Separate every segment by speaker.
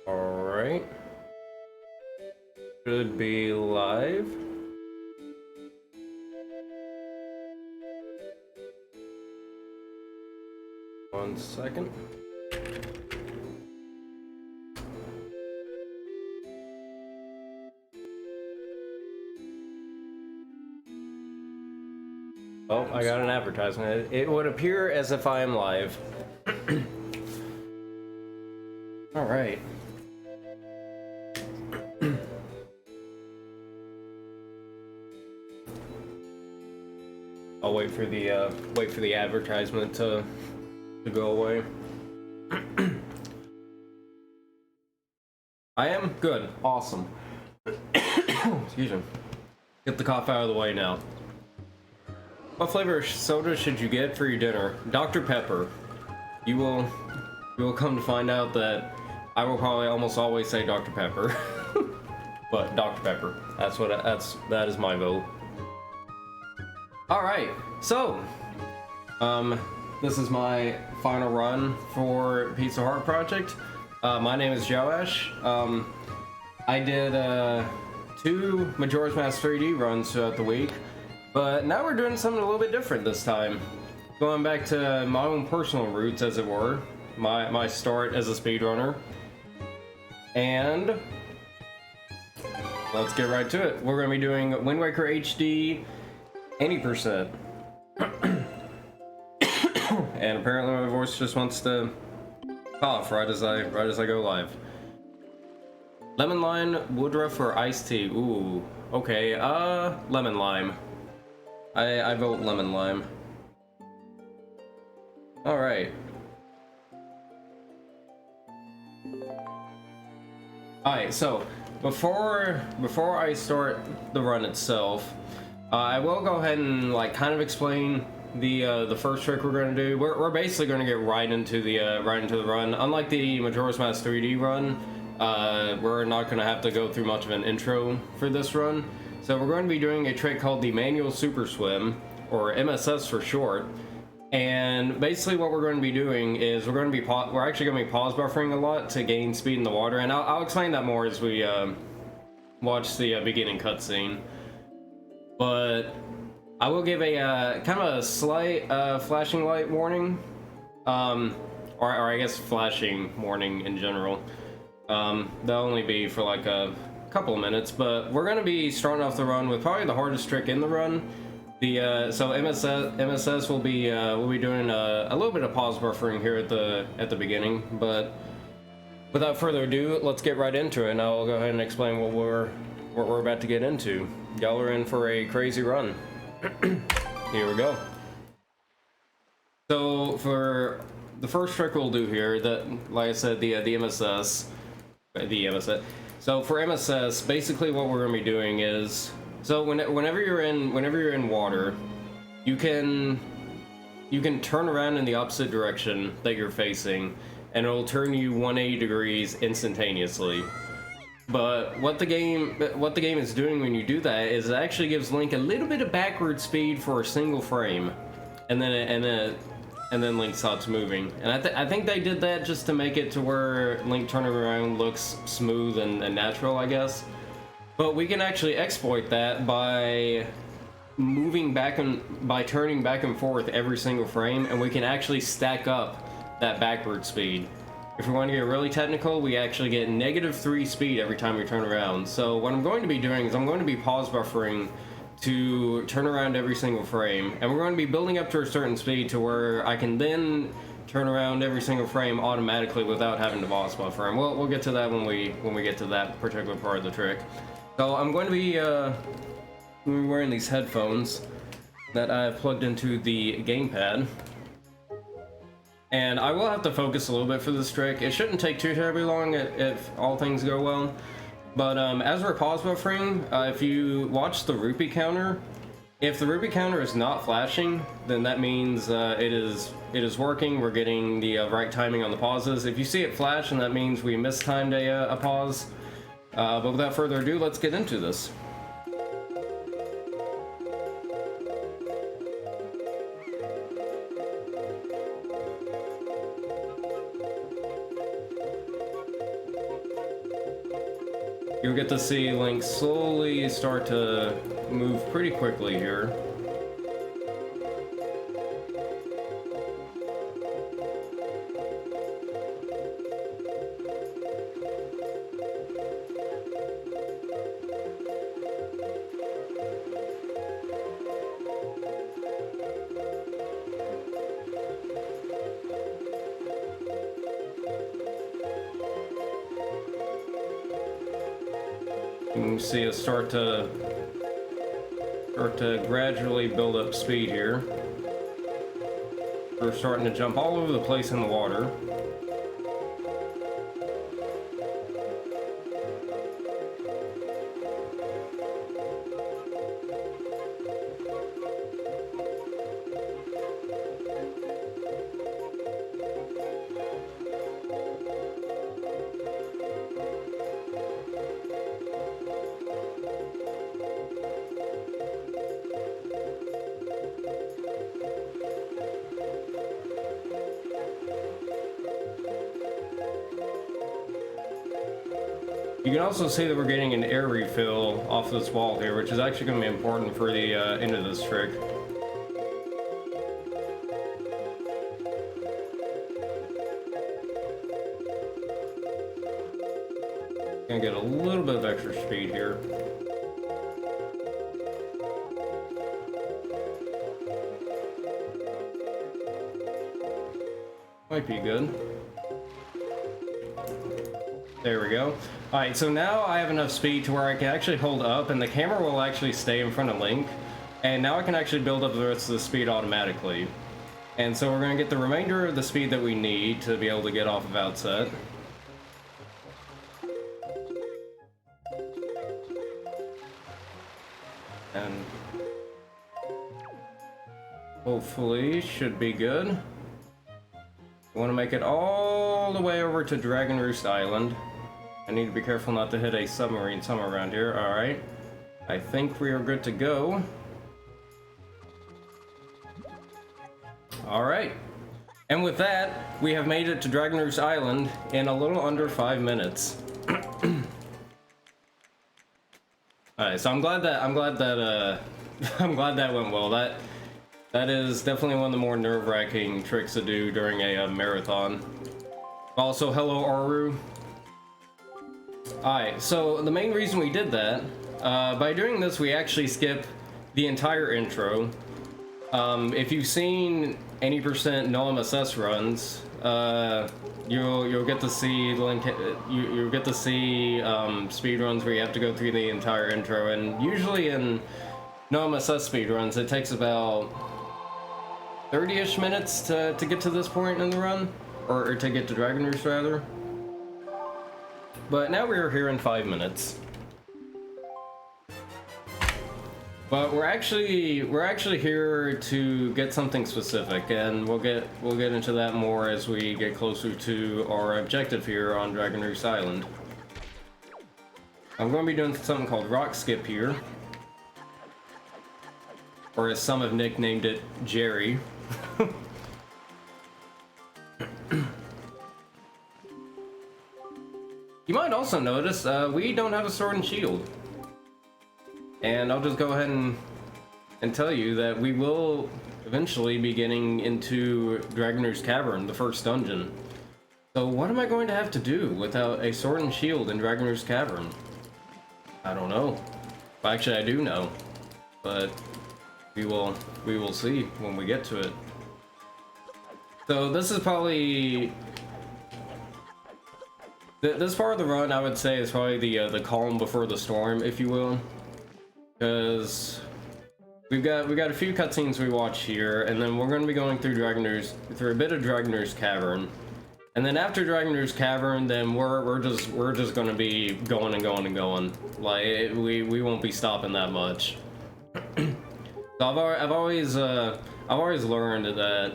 Speaker 1: Alright. Should be live. One second. Oh, I got an advertisement. It would appear as if I am live. Alright. I'll wait for the advertisement to go away. I am good. Awesome. Excuse me. Get the cough out of the way now. What flavor of soda should you get for your dinner? Dr. Pepper. You will come to find out that I will probably almost always say Dr. Pepper. But Dr. Pepper. That is my vote. Alright, so this is my final run for Pizza Heart Project. My name is Joaish. I did 2 Majora's Mask 3D runs throughout the week, but now we're doing something a little bit different this time. Going back to my own personal roots, as it were, my start as a speedrunner. And let's get right to it. We're going to be doing Wind Waker HD 80%. And apparently my voice just wants to cough right as I go live. Lemon lime, woodruff, or iced tea? Ooh, okay. Lemon lime. I vote lemon lime. All right. All right. So before I start the run itself, I will go ahead and kind of explain the first trick we're going to do. We're basically going to get right into the run. Unlike the Majora's Mask 3D run, we're not going to have to go through much of an intro for this run. So we're going to be doing a trick called the Manual Super Swim, or MSS for short. And basically what we're going to be doing is we're actually going to be pause buffering a lot to gain speed in the water, and I'll explain that more as we watch the beginning cutscene. But I will give a kind of a slight flashing light warning, or I guess flashing warning in general. That'll only be for like a couple of minutes, but we're going to be starting off the run with probably the hardest trick in the run. So MSS will be doing a little bit of pause buffering here at the beginning, but without further ado, let's get right into it, and I'll go ahead and explain what we're about to get into. Y'all are in for a crazy run. Here we go. So for the first trick we'll do here, like I said, the MSS. So for MSS, basically what we're going to be doing is, so whenever you're in water, you can turn around in the opposite direction that you're facing, and it'll turn you 180 degrees instantaneously. But what the game is doing when you do that is it actually gives Link a little bit of backward speed for a single frame, and then Link stops moving. And I think they did that just to make it to where Link turning around looks smooth and natural, I guess. But we can actually exploit that by turning back and forth every single frame, and we can actually stack up that backward speed. If we want to get really technical, we actually get -3 speed every time we turn around. So what I'm going to be doing is I'm going to be pause buffering to turn around every single frame, and we're going to be building up to a certain speed to where I can then turn around every single frame automatically without having to pause buffer. And we'll get to that when we get to that particular part of the trick. So I'm going to be wearing these headphones that I've plugged into the gamepad. And I will have to focus a little bit for this trick. It shouldn't take too terribly long if all things go well. But as we're pause buffering, if you watch the rupee counter, if the rupee counter is not flashing, then that means it is working. We're getting the right timing on the pauses. If you see it flash, then that means we mistimed a pause. But without further ado, let's get into this. you'll get to see Link slowly start to move pretty quickly here. You can see it start to gradually build up speed here. We're starting to jump all over the place in the water. You can also see that we're getting an air refill off this wall here, which is actually going to be important for the end of this trick. Gonna get a little bit of extra speed here. Might be good. There we go. Alright, so now I have enough speed to where I can actually hold up and the camera will actually stay in front of Link. And now I can actually build up the rest of the speed automatically. And so we're going to get the remainder of the speed that we need to be able to get off of Outset. And hopefully should be good. I want to make it all the way over to Dragon Roost Island. I need to be careful not to hit a submarine somewhere around here. Alright. I think we are good to go. Alright. And with that, we have made it to Dragon Roost Island in a little under 5 minutes. Alright, so I'm glad that I'm glad that went well. That is definitely one of the more nerve-wracking tricks to do during a marathon. Also, hello Aru. Alright, so the main reason we did that, by doing this we actually skip the entire intro. If you've seen any percent no MSS runs, you'll get to see Link. You'll get to see speed runs where you have to go through the entire intro, and usually in no MSS speed runs it takes about 30-ish minutes to get to this point in the run, or to get to Dragon Roost rather. But now we're here in 5 minutes. But we're actually here to get something specific, and we'll get into that more as we get closer to our objective here on Dragon Roost Island. I'm going to be doing something called Rock Skip here, or as some have nicknamed it, Jerry. You might also notice we don't have a sword and shield. And I'll just go ahead and tell you that we will eventually be getting into Dragon Roost Cavern, the first dungeon. So what am I going to have to do without a sword and shield in Dragon Roost Cavern? I don't know. Well, actually, I do know. But we will see when we get to it. So this is probably... This part of the run, I would say, is probably the calm before the storm, if you will. Because we've got a few cutscenes we watch here, and then we're going to be going through a bit of Dragon Roost Cavern, and then after Dragon Roost Cavern, then we're just going to be going and going and going. Like we won't be stopping that much. So I've always learned that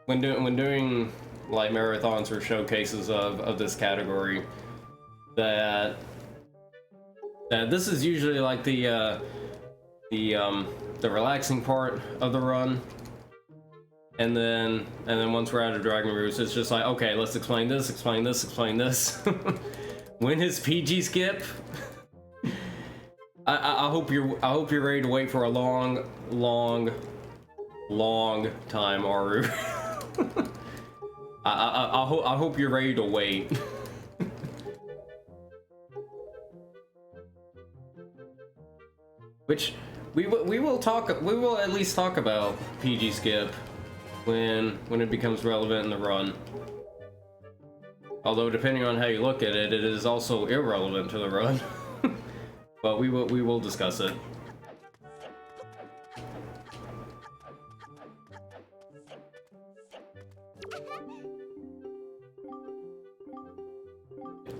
Speaker 1: when doing like marathons or showcases of this category, that this is usually like the relaxing part of the run, and then once we're out of Dragon Roost, it's just like, okay, let's explain this. When is PG skip? I hope you're ready to wait for a long time, Aru. I hope you're ready to wait. Which we will at least talk about PG skip when it becomes relevant in the run. Although depending on how you look at it, it is also irrelevant to the run. But we will discuss it.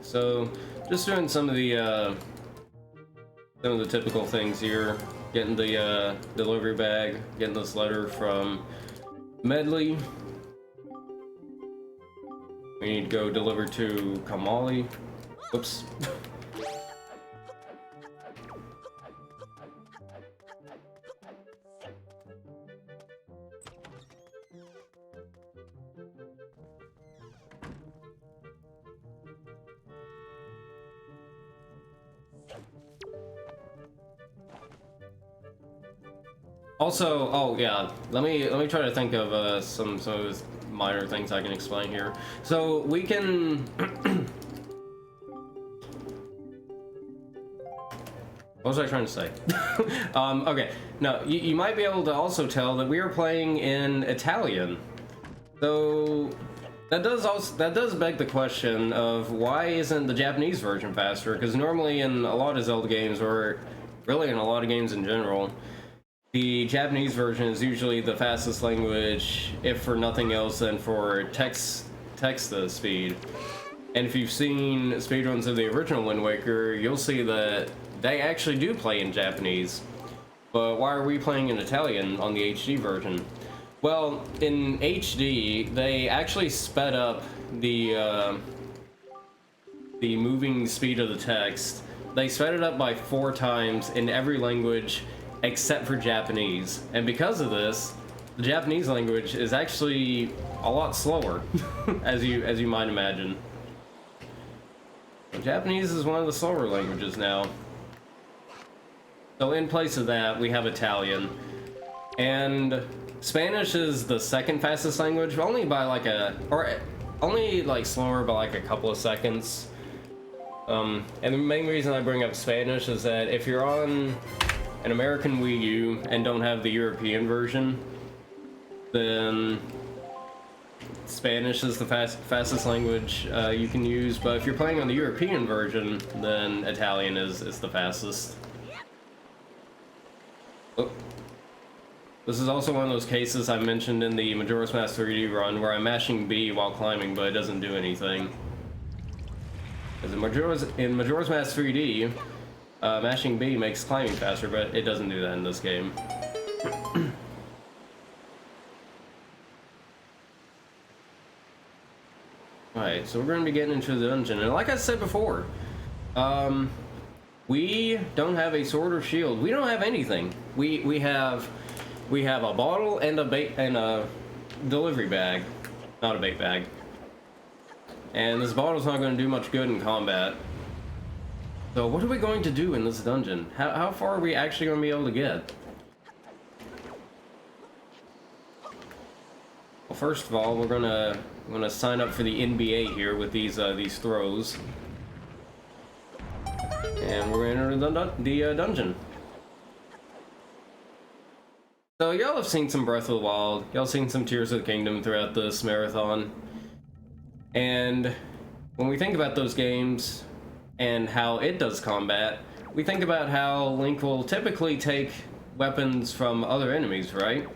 Speaker 1: So, just doing some of the typical things here. Getting the delivery bag, getting this letter from Medley. We need to go deliver to Kamali. Whoops. Also, oh yeah, let me try to think of some of the minor things I can explain here. So we can what was I trying to say? Okay, no, you might be able to also tell that we are playing in Italian. So that does beg the question of why isn't the Japanese version faster? Because normally in a lot of Zelda games, or really in a lot of games in general, the Japanese version is usually the fastest language, if for nothing else than for text speed. And if you've seen speedruns of the original Wind Waker, you'll see that they actually do play in Japanese. But why are we playing in Italian on the HD version? Well, in HD, they actually sped up the moving speed of the text. They sped it up by 4 times in every language except for Japanese. And because of this, the Japanese language is actually a lot slower, as you might imagine. But Japanese is one of the slower languages now. So in place of that, we have Italian. And Spanish is the second fastest language, only by like slower by like a couple of seconds. And the main reason I bring up Spanish is that if you're on an American Wii U and don't have the European version, then Spanish is the fastest language you can use. But if you're playing on the European version, then Italian is the fastest. Oh. This is also one of those cases I mentioned in the Majora's Mask 3D run where I'm mashing B while climbing, but it doesn't do anything. Because in Majora's Mask 3D, mashing B makes climbing faster, but it doesn't do that in this game. Alright, so we're going to be getting into the dungeon, and like I said before, we don't have a sword or shield. We don't have anything. We have a bottle and a delivery bag, not a bait bag. And this bottle's not going to do much good in combat. So what are we going to do in this dungeon? How far are we actually going to be able to get? Well, first of all, we're gonna sign up for the NBA here with these throws, and we're gonna enter the dungeon. So y'all have seen some Breath of the Wild, y'all seen some Tears of the Kingdom throughout this marathon, and when we think about those games and how it does combat, we think about how Link will typically take weapons from other enemies, right?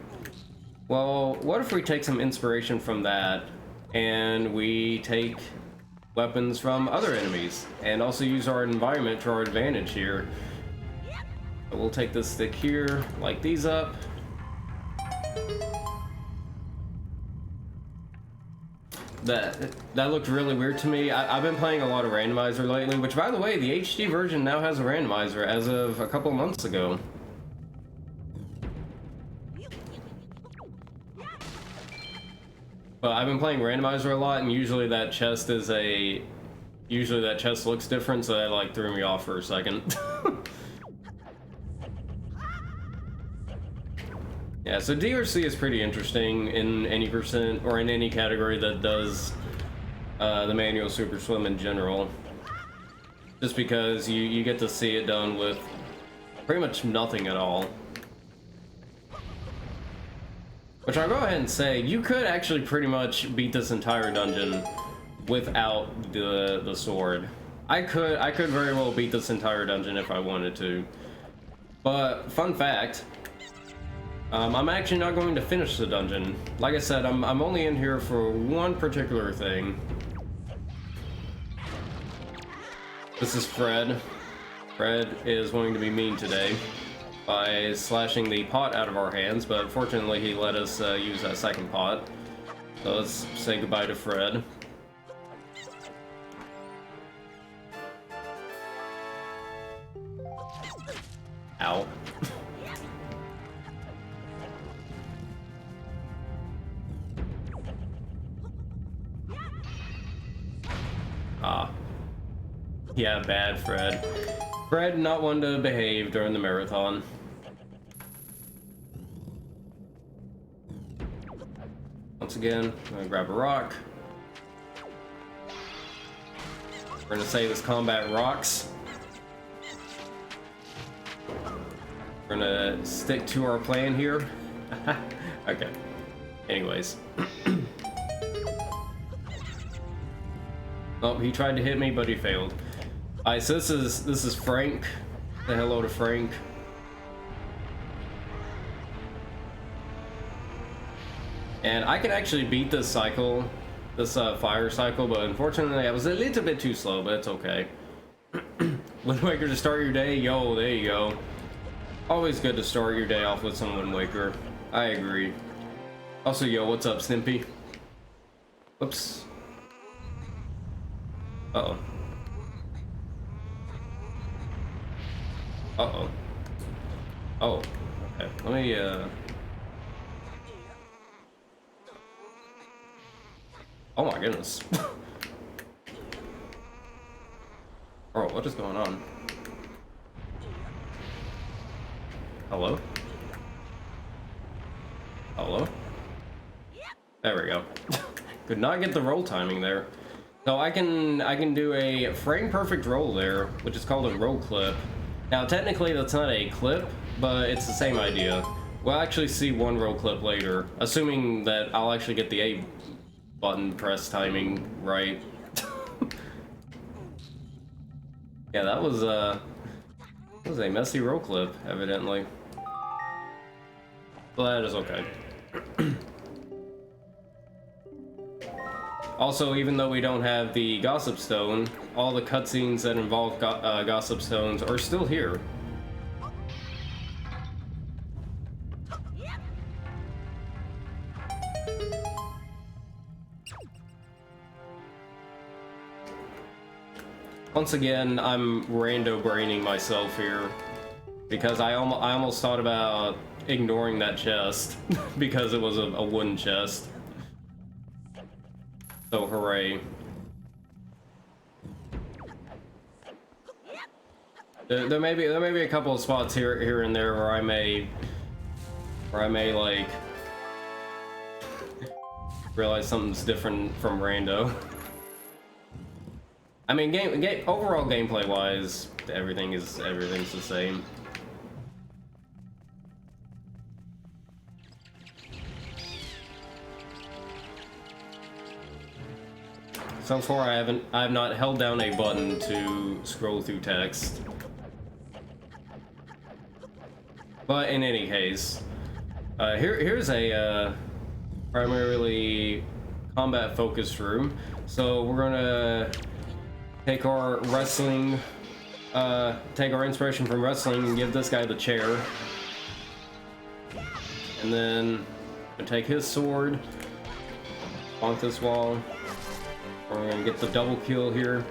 Speaker 1: Well, what if we take some inspiration from that and we take weapons from other enemies and also use our environment to our advantage here? So we'll take this stick here, light these up. That looked really weird to me. I've been playing a lot of randomizer lately, which, by the way, the HD version now has a randomizer as of a couple months ago. But I've been playing randomizer a lot, and usually that chest is a usually that chest looks different, so that like threw me off for a second. Yeah, so DRC is pretty interesting in any percent or in any category that does the manual Super Swim in general. Just because you get to see it done with pretty much nothing at all. Which I'll go ahead and say, you could actually pretty much beat this entire dungeon without the sword. I could very well beat this entire dungeon if I wanted to. But fun fact, I'm actually not going to finish the dungeon. Like I said, I'm only in here for one particular thing. This is Fred. Fred is going to be mean today by slashing the pot out of our hands, but fortunately he let us use that second pot. So let's say goodbye to Fred. Ow. Ah. Yeah, bad Fred. Fred not one to behave during the marathon. Once again, I'm gonna grab a rock. We're gonna say this combat rocks. We're gonna stick to our plan here. Okay. Anyways. Oh, he tried to hit me, but he failed. Alright, so this is Frank. Say hello to Frank. And I can actually beat this cycle, this fire cycle, but unfortunately I was a little bit too slow, but it's okay. Wind Waker to start your day? Yo, there you go. Always good to start your day off with some Wind Waker. I agree. Also, yo, what's up, Snimpy? Whoops. Uh-oh. Uh-oh. Oh, okay. Let me, Oh my goodness. Oh, what is going on? Hello? Hello? There we go. Could not get the roll timing there. So I can do a frame perfect roll there, which is called a roll clip. Now technically that's not a clip, but it's the same idea. We'll actually see one roll clip later, assuming that I'll actually get the A button press timing right. Yeah, that was a messy roll clip, evidently. But that is okay. Also, even though we don't have the Gossip Stone, all the cutscenes that involve Gossip Stones are still here. Once again, I'm rando braining myself here because I almost thought about ignoring that chest because it was a wooden chest. So hooray. There may be a couple of spots here and there where I may like realize something's different from rando. I mean, overall gameplay wise, everything's the same. So far, I have not held down a button to scroll through text. But in any case, here's a primarily combat focused room. So we're gonna take our wrestling, take our inspiration from wrestling and give this guy the chair. And then we'll take his sword, bonk this wall. We're gonna get the double kill here.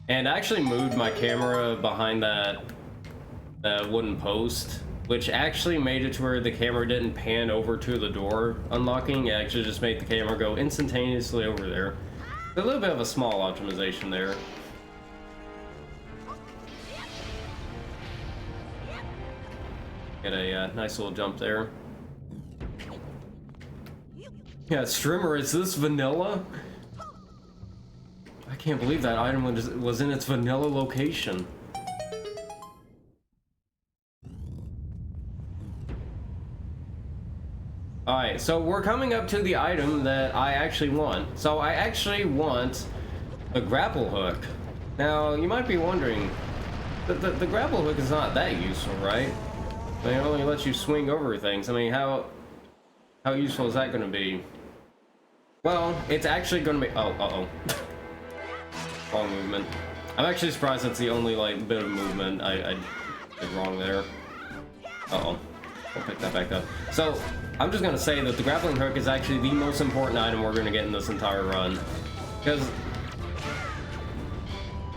Speaker 1: And I actually moved my camera behind that wooden post which actually made it to where the camera didn't pan over to the door unlocking. It actually just made the camera go instantaneously over there. A little bit of a small optimization there. Get a nice little jump there. Yeah, Strimmer, is this vanilla? I can't believe that item was in its vanilla location. Alright, so we're coming up to the item that I actually want. So I actually want a grapple hook. Now, you might be wondering, the grapple hook is not that useful, right? I mean, it only lets you swing over things. I mean, how useful is that going to be? Well, it's actually going to be... Oh, uh-oh. Wrong movement. I'm actually surprised that's the only, like, bit of movement I did wrong there. Uh-oh. I'll pick that back up. So, I'm just going to say that the grappling hook is actually the most important item we're going to get in this entire run. Because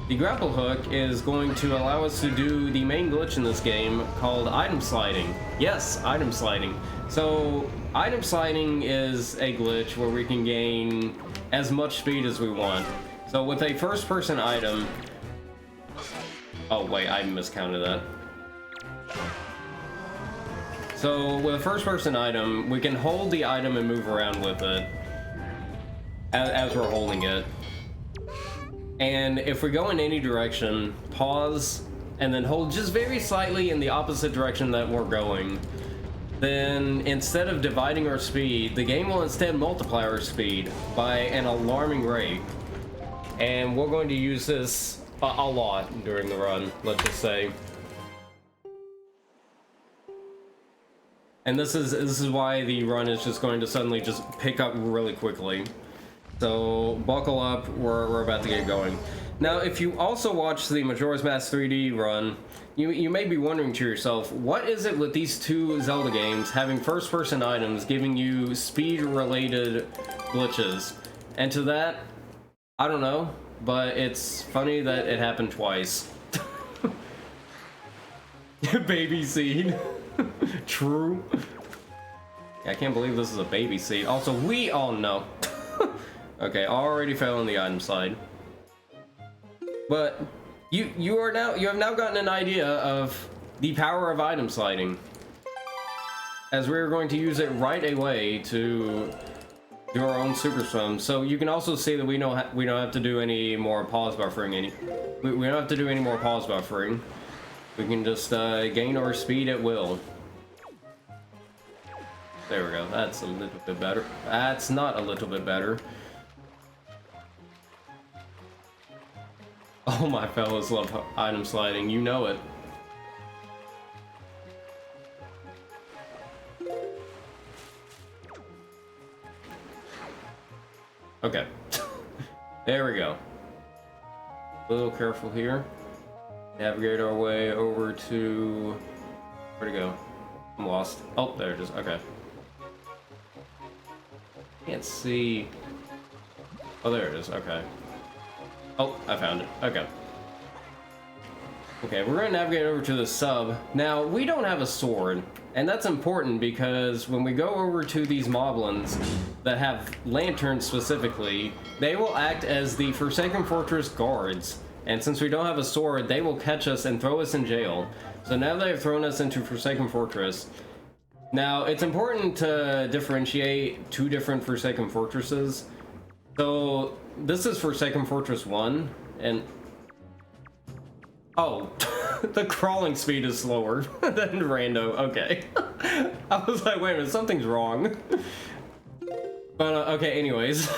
Speaker 1: the grapple hook is going to allow us to do the main glitch in this game called item sliding. Yes, item sliding. So, item sliding is a glitch where we can gain as much speed as we want. So with a first-person item... Oh, wait, I miscounted that. So with a first-person item, we can hold the item and move around with it as we're holding it. And if we go in any direction, pause, and then hold just very slightly in the opposite direction that we're going, then instead of dividing our speed, the game will instead multiply our speed by an alarming rate. And we're going to use this a lot during the run, let's just say. And this is why the run is just going to suddenly just pick up really quickly. So buckle up, we're about to get going. Now, if you also watch the Majora's Mask 3D run, you may be wondering to yourself, what is it with these two Zelda games having first-person items giving you speed-related glitches? And to that, I don't know, but it's funny that it happened twice. Baby seed. True. Yeah, I can't believe this is a baby seed. Also, we all know. Okay, already fell on the item slide. But you have now gotten an idea of the power of item sliding, as we're going to use it right away to do our own super swim. So you can also see that we don't have to do any more pause buffering. We don't have to do any more pause buffering. We can just gain our speed at will. There we go. That's a little bit better. That's not a little bit better. Oh, my fellas love item sliding. You know it. Okay. There we go. A little careful here. Navigate our way over to... Where'd it go? I'm lost. Oh, there it is. Okay. Can't see... Oh, there it is. Okay. Oh, I found it. Okay. Okay, we're going to navigate over to the sub. Now, we don't have a sword, and that's important because when we go over to these moblins that have lanterns specifically, they will act as the Forsaken Fortress guards. And since we don't have a sword, they will catch us and throw us in jail. So now they've thrown us into Forsaken Fortress. Now, it's important to differentiate two different Forsaken Fortresses. So, this is Forsaken Fortress 1, and... Oh, the crawling speed is slower than Rando. Okay. I was like, wait a minute, something's wrong. But, okay, anyways.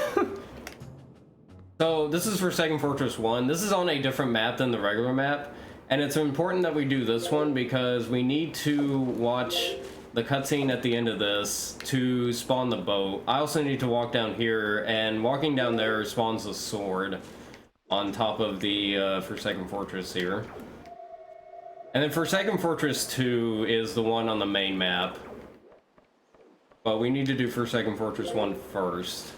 Speaker 1: So, this is Forsaken Fortress 1. This is on a different map than the regular map. And it's important that we do this one because we need to watch the cutscene at the end of this to spawn the boat. I also need to walk down here, and walking down there spawns the sword on top of the Forsaken Fortress here. And then Forsaken Fortress 2 is the one on the main map. But we need to do Forsaken Fortress 1 first.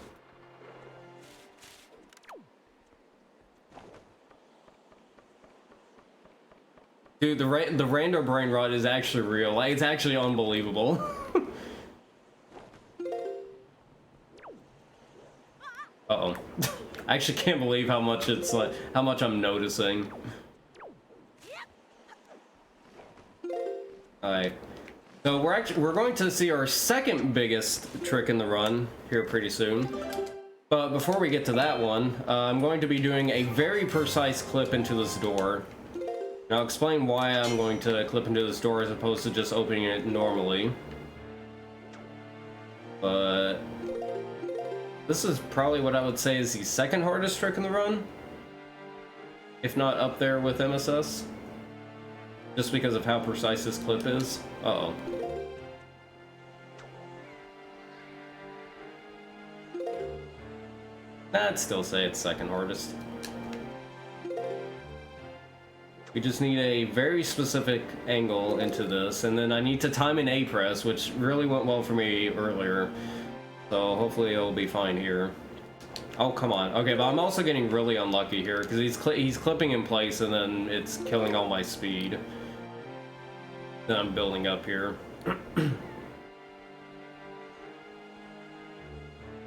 Speaker 1: Dude, the rando brain rot is actually real. Like, it's actually unbelievable. Uh-oh. I actually can't believe how much it's like, how much I'm noticing. Alright. So we're going to see our second biggest trick in the run here pretty soon. But before we get to that one, I'm going to be doing a very precise clip into this door. And I'll explain why I'm going to clip into this door as opposed to just opening it normally. But this is probably what I would say is the second hardest trick in the run. If not up there with MSS. Just because of how precise this clip is. Uh-oh. I'd still say it's second hardest. We just need a very specific angle into this, and then I need to time an A press, which really went well for me earlier. So hopefully it'll be fine here. Oh, come on. Okay, but I'm also getting really unlucky here, because he's clipping in place, and then it's killing all my speed. Then I'm building up here.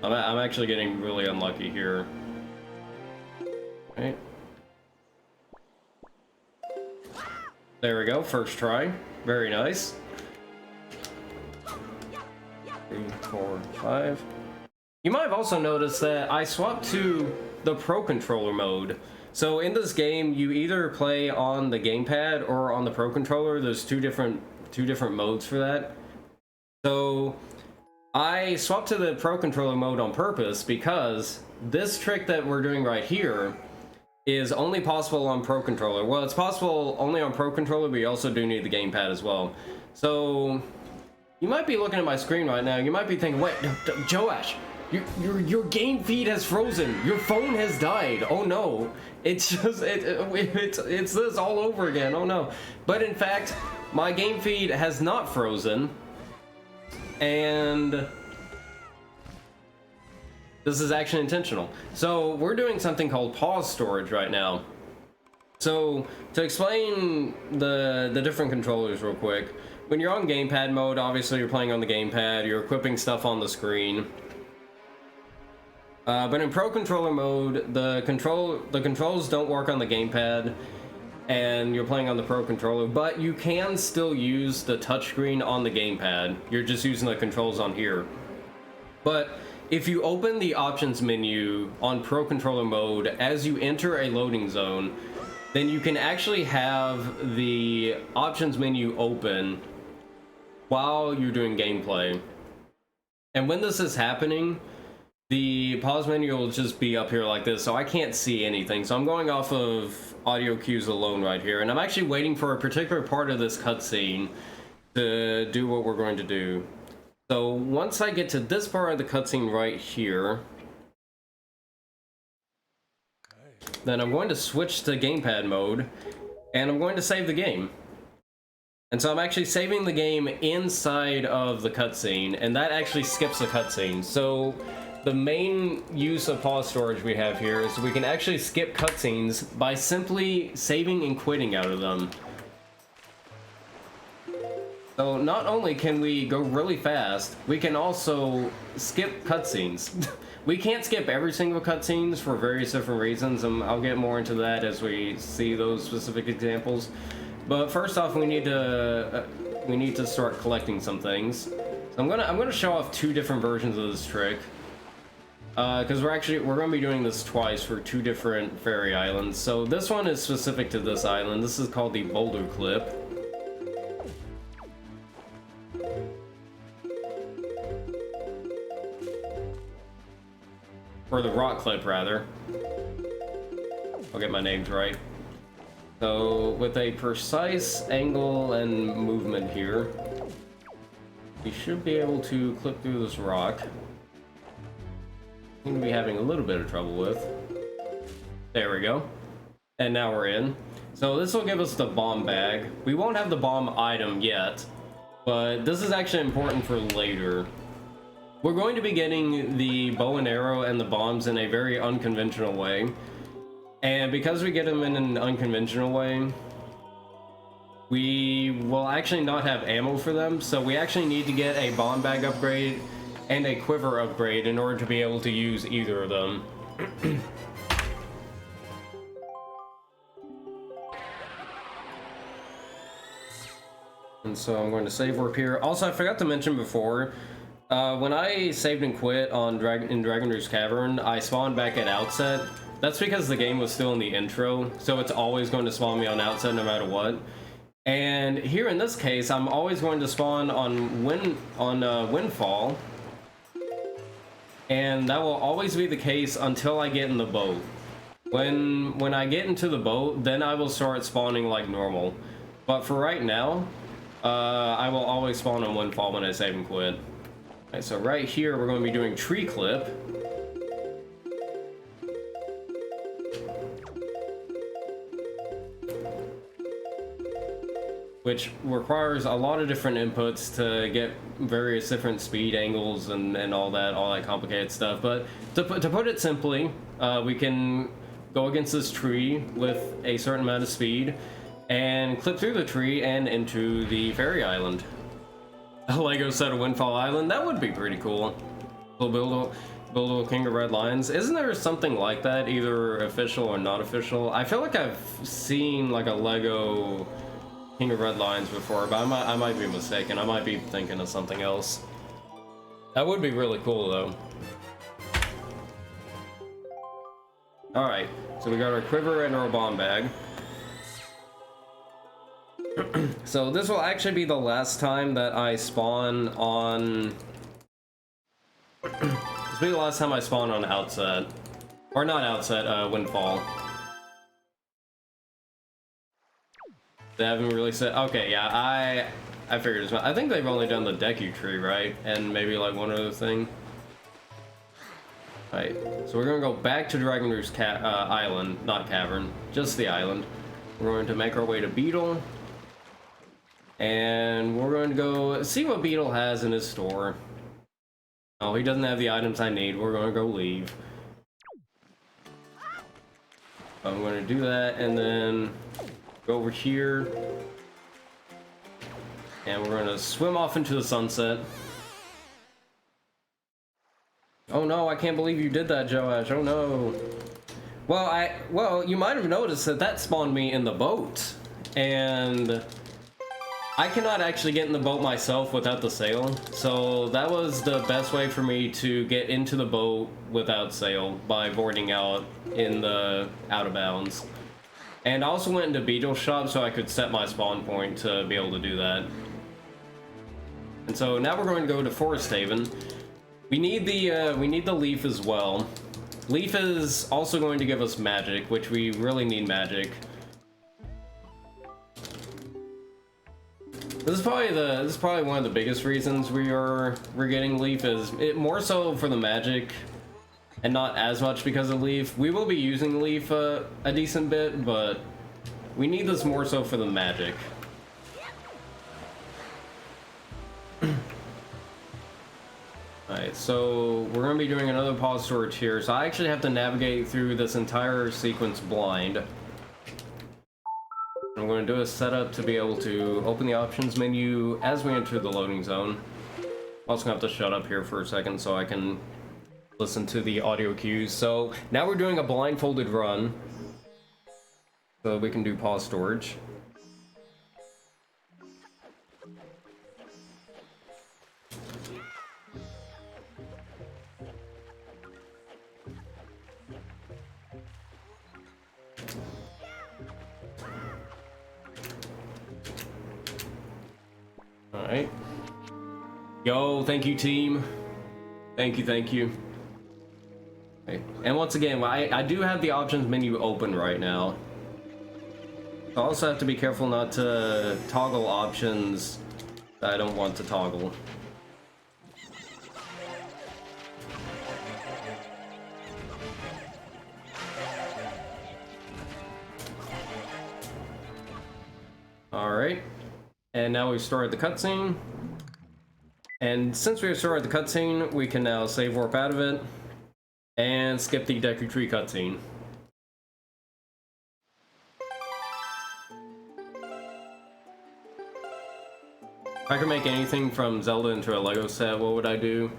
Speaker 1: I'm actually getting really unlucky here. Okay. There we go, first try. Very nice. 3, 4, 5. You might have also noticed that I swapped to the Pro Controller mode. So in this game, you either play on the gamepad or on the Pro Controller. There's two different modes for that. So I swapped to the Pro Controller mode on purpose because this trick that we're doing right here is only possible on Pro Controller. Well, it's possible only on Pro Controller, but you also do need the gamepad as well. So you might be looking at my screen right now. You might be thinking, wait, Joaish, your game feed has frozen. Your phone has died. Oh no. It's just, it's this all over again. Oh no. But in fact, my game feed has not frozen. And this is actually intentional. So we're doing something called pause storage right now. So to explain the different controllers real quick, when you're on gamepad mode, obviously you're playing on the gamepad, you're equipping stuff on the screen. But in Pro Controller mode, the controls don't work on the gamepad, and you're playing on the Pro Controller, but you can still use the touchscreen on the gamepad. You're just using the controls on here. But if you open the options menu on Pro Controller mode as you enter a loading zone, then you can actually have the options menu open while you're doing gameplay. And when this is happening, the pause menu will just be up here like this, so I can't see anything. So I'm going off of audio cues alone right here, and I'm actually waiting for a particular part of this cutscene to do what we're going to do. So once I get to this part of the cutscene right here, then I'm going to switch to gamepad mode, and I'm going to save the game. And so I'm actually saving the game inside of the cutscene, and that actually skips the cutscene. So the main use of pause storage we have here is we can actually skip cutscenes by simply saving and quitting out of them. So not only can we go really fast, we can also skip cutscenes. We can't skip every single cutscenes for various different reasons, and I'll get more into that as we see those specific examples. But first off, we need to start collecting some things. So I'm gonna show off two different versions of this trick. Because we're going to be doing this twice for two different fairy islands. So this one is specific to this island. This is called the boulder clip. Or the rock clip, rather. I'll get my names right. So with a precise angle and movement here, we should be able to clip through this rock. Seem to be having a little bit of trouble with. There we go. And now we're in. So this will give us the bomb bag. We won't have the bomb item yet, but this is actually important for later. We're going to be getting the bow and arrow and the bombs in a very unconventional way. And because we get them in an unconventional way, we will actually not have ammo for them, so we actually need to get a bomb bag upgrade and a quiver upgrade in order to be able to use either of them. And so I'm going to save warp here. Also, I forgot to mention before, when I saved and quit on Dragon Roost Cavern, I spawned back at Outset. That's because the game was still in the intro, so it's always going to spawn me on Outset no matter what. And here in this case, I'm always going to spawn on Windfall, and that will always be the case until I get in the boat. When I get into the boat, then I will start spawning like normal. But for right now, I will always spawn on Windfall when I save and quit. Okay, so right here, we're going to be doing Tree Clip. Which requires a lot of different inputs to get various different speed angles and all that complicated stuff. But to put it simply, we can go against this tree with a certain amount of speed and clip through the tree and into the fairy island. A Lego set of Windfall Island, that would be pretty cool. We'll build a King of Red Lions. Isn't there something like that, either official or not official? I feel like I've seen like a Lego King of Red Lions before, but I might be mistaken. I might be thinking of something else. That would be really cool, though. Alright, so we got our quiver and our bomb bag. So this will actually be the last time that I spawn on... This will be the last time I spawn on Outset. Or not Outset, Windfall. They haven't really said... Okay, yeah, I figured as well. I think they've only done the Deku Tree, right? And maybe like one other thing. Alright, so we're gonna go back to Dragon Roost Island, not Cavern, just the island. We're going to make our way to Beetle. And we're going to go see what Beetle has in his store. Oh, he doesn't have the items I need. We're going to go leave. I'm going to do that and then go over here. And we're going to swim off into the sunset. Oh no, I can't believe you did that, Joaish. Oh no. Well, you might have noticed that spawned me in the boat. And I cannot actually get in the boat myself without the sail, so that was the best way for me to get into the boat without sail, by boarding out in the out of bounds. And I also went into Beetle Shop so I could set my spawn point to be able to do that. And so now we're going to go to Forest Haven. We need the leaf as well. Leaf is also going to give us magic, which we really need magic. This is probably one of the biggest reasons we're getting Leaf, is it more so for the magic and not as much because of Leaf. We will be using Leaf a decent bit, but we need this more so for the magic. Alright, so we're going to be doing another pause storage here, so I actually have to navigate through this entire sequence blind. I'm going to do a setup to be able to open the options menu as we enter the loading zone. Also gonna have to shut up here for a second so I can listen to the audio cues. So now we're doing a blindfolded run, so we can do pause storage. Alright. Yo, thank you, team. Thank you. Okay. And once again, I do have the options menu open right now. I also have to be careful not to toggle options that I don't want to toggle. Alright. And now we've started the cutscene. And since we've started the cutscene, we can now save warp out of it and skip the Deku Tree cutscene. I could make anything from Zelda into a Lego set, what would I do?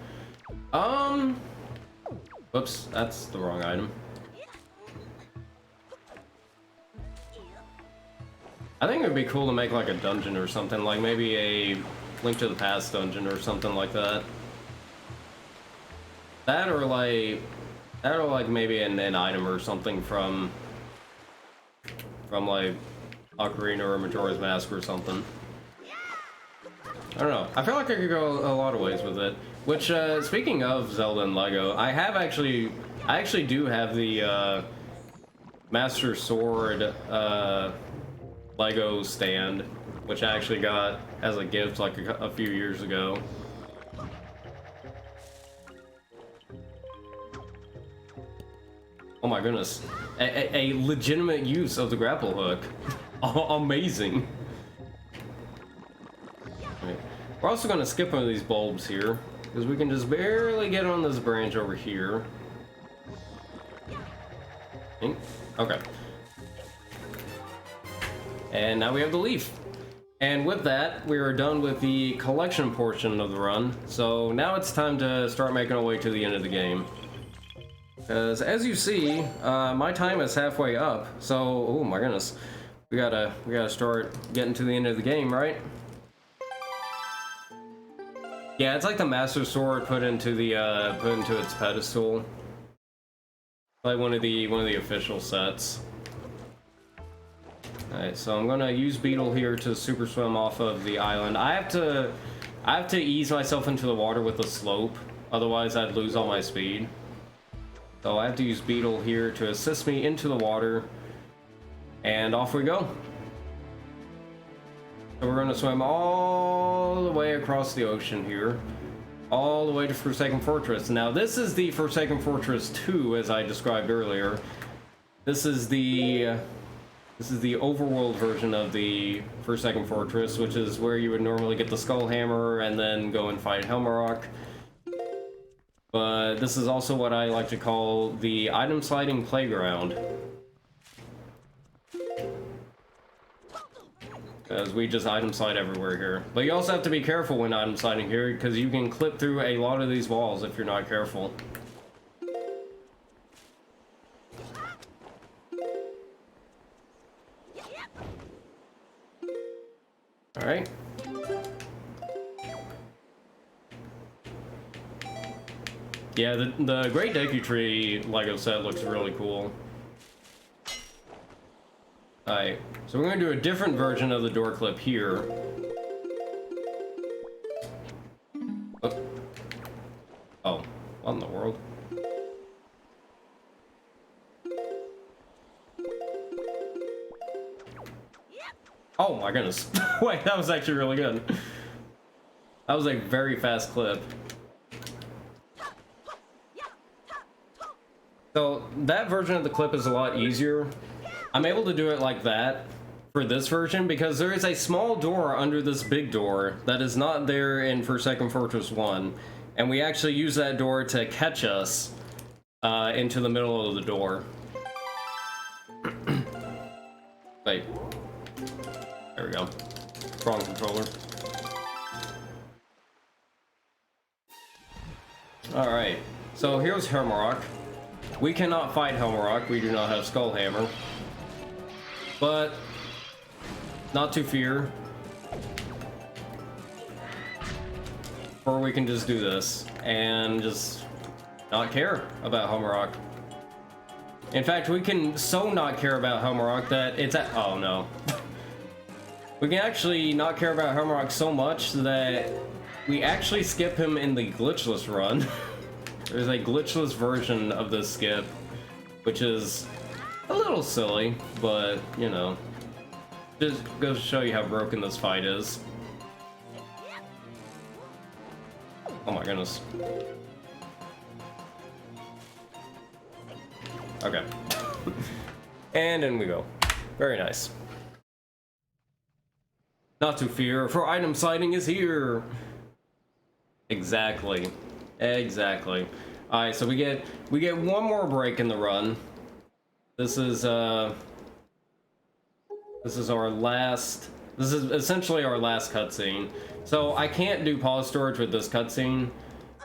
Speaker 1: Whoops, that's the wrong item. I think it would be cool to make like a dungeon or something, like maybe a Link to the Past dungeon or something like that. That or like maybe an item or something from like Ocarina or Majora's Mask or something. I don't know. I feel like I could go a lot of ways with it. Which, speaking of Zelda and Lego, I actually do have the Master Sword Lego stand, which I actually got as a gift like a few years ago. Oh my goodness. A legitimate use of the grapple hook. Amazing. Right. We're also going to skip one of these bulbs here, because we can just barely get on this branch over here. Okay. And now we have the leaf. And with that, we are done with the collection portion of the run. So now it's time to start making our way to the end of the game. Because as you see, my time is halfway up. So, oh my goodness, we gotta start getting to the end of the game, right? Yeah, it's like the Master Sword put into its pedestal, like one of the official sets. All right, so I'm gonna use Beetle here to super swim off of the island. I have to ease myself into the water with a slope, otherwise I'd lose all my speed. So I have to use Beetle here to assist me into the water, and off we go. So we're gonna swim all the way across the ocean here, all the way to Forsaken Fortress. Now this is the Forsaken Fortress 2, as I described earlier. This is the overworld version of the Forsaken Fortress, which is where you would normally get the Skull Hammer and then go and fight Helmarok. But this is also what I like to call the item sliding playground, because we just item slide everywhere here. But you also have to be careful when item sliding here, because you can clip through a lot of these walls if you're not careful. Alright. Yeah, the Great Deku Tree Lego set looks really cool. Alright, so we're going to do a different version of the door clip here. Oh, what in the world? Oh my goodness. Wait, that was actually really good. That was a very fast clip. So that version of the clip is a lot easier. I'm able to do it like that for this version because there is a small door under this big door that is not there in Forsaken Fortress 1. And we actually use that door to catch us into the middle of the door. Wait. There we go. Wrong controller. Alright, so here's Helmarok. We cannot fight Helmarok, we do not have Skull Hammer. But, not to fear. Or we can just do this, and just not care about Helmarok. In fact, we can so not care about Helmarok that it's at- oh no. We can actually not care about Helmarok so much that we actually skip him in the glitchless run. There's a glitchless version of this skip, which is a little silly, but, you know, just goes to show you how broken this fight is. Oh my goodness. Okay. And in we go. Very nice. Not to fear, for item sliding is here! Exactly. Exactly. Alright, so we get one more break in the run. This is our last... This is essentially our last cutscene. So I can't do pause storage with this cutscene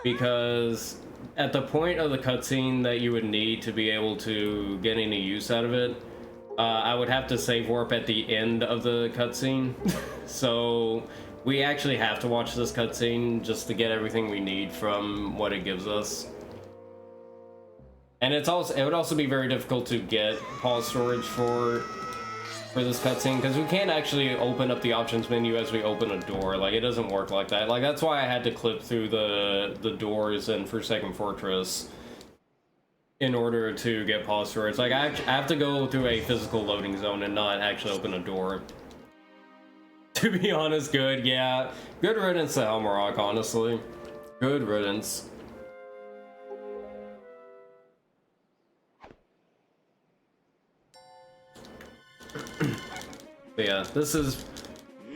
Speaker 1: because at the point of the cutscene that you would need to be able to get any use out of it, I would have to save warp at the end of the cutscene. So we actually have to watch this cutscene just to get everything we need from what it gives us. And it would also be very difficult to get pause storage for this cutscene because we can't actually open up the options menu as we open a door. Like, it doesn't work like that. Like, that's why I had to clip through the doors in Forsaken Fortress in order to get pause storage. Like, I have to go through a physical loading zone and not actually open a door. To be honest, good, yeah. Good riddance to Helmarok, honestly. Good riddance. But yeah, this is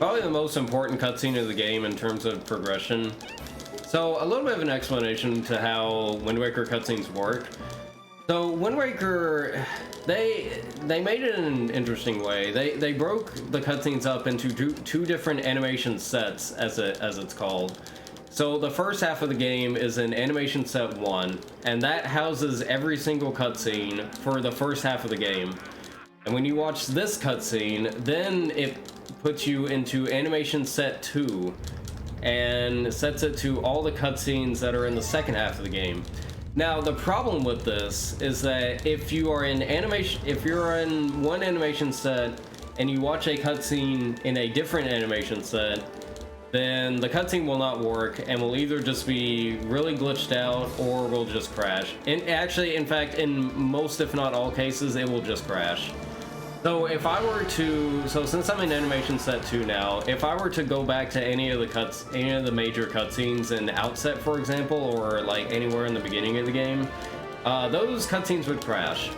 Speaker 1: probably the most important cutscene of the game in terms of progression. So, a little bit of an explanation to how Wind Waker cutscenes work. So, Wind Waker, they made it in an interesting way. They broke the cutscenes up into two different animation sets, as it's called. So, the first half of the game is in Animation Set 1, and that houses every single cutscene for the first half of the game. And when you watch this cutscene, then it puts you into Animation Set 2 and sets it to all the cutscenes that are in the second half of the game. Now, the problem with this is that if you're in one animation set and you watch a cutscene in a different animation set, then the cutscene will not work and will either just be really glitched out or will just crash. And actually, in fact, in most, if not all cases, it will just crash. So if I were to, since I'm in Animation Set 2 now, if I were to go back to any of the major cutscenes in Outset, for example, or like anywhere in the beginning of the game, those cutscenes would crash.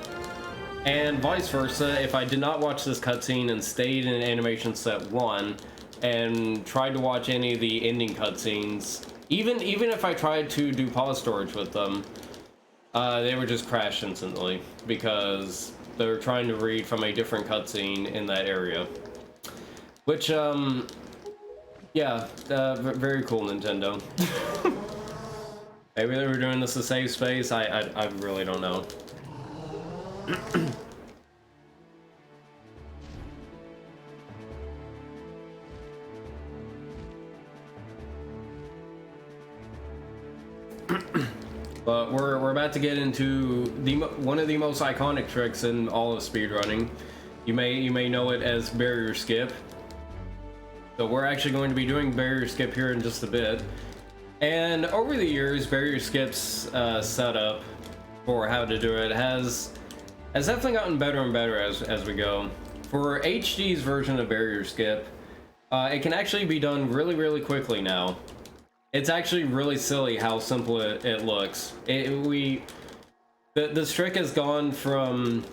Speaker 1: And vice versa, if I did not watch this cutscene and stayed in Animation Set 1 and tried to watch any of the ending cutscenes, even if I tried to do pause storage with them, they would just crash instantly because they're trying to read from a different cutscene in that area. Which, yeah, very cool, Nintendo. Maybe they were doing this to save space, I really don't know. But we're about to get into one of the most iconic tricks in all of speedrunning. You may know it as barrier skip. So we're actually going to be doing barrier skip here in just a bit. And over the years, barrier skip's setup for how to do it has definitely gotten better and better as we go. For HD's version of barrier skip, it can actually be done really quickly now. It's actually really silly how simple it looks. This trick has gone from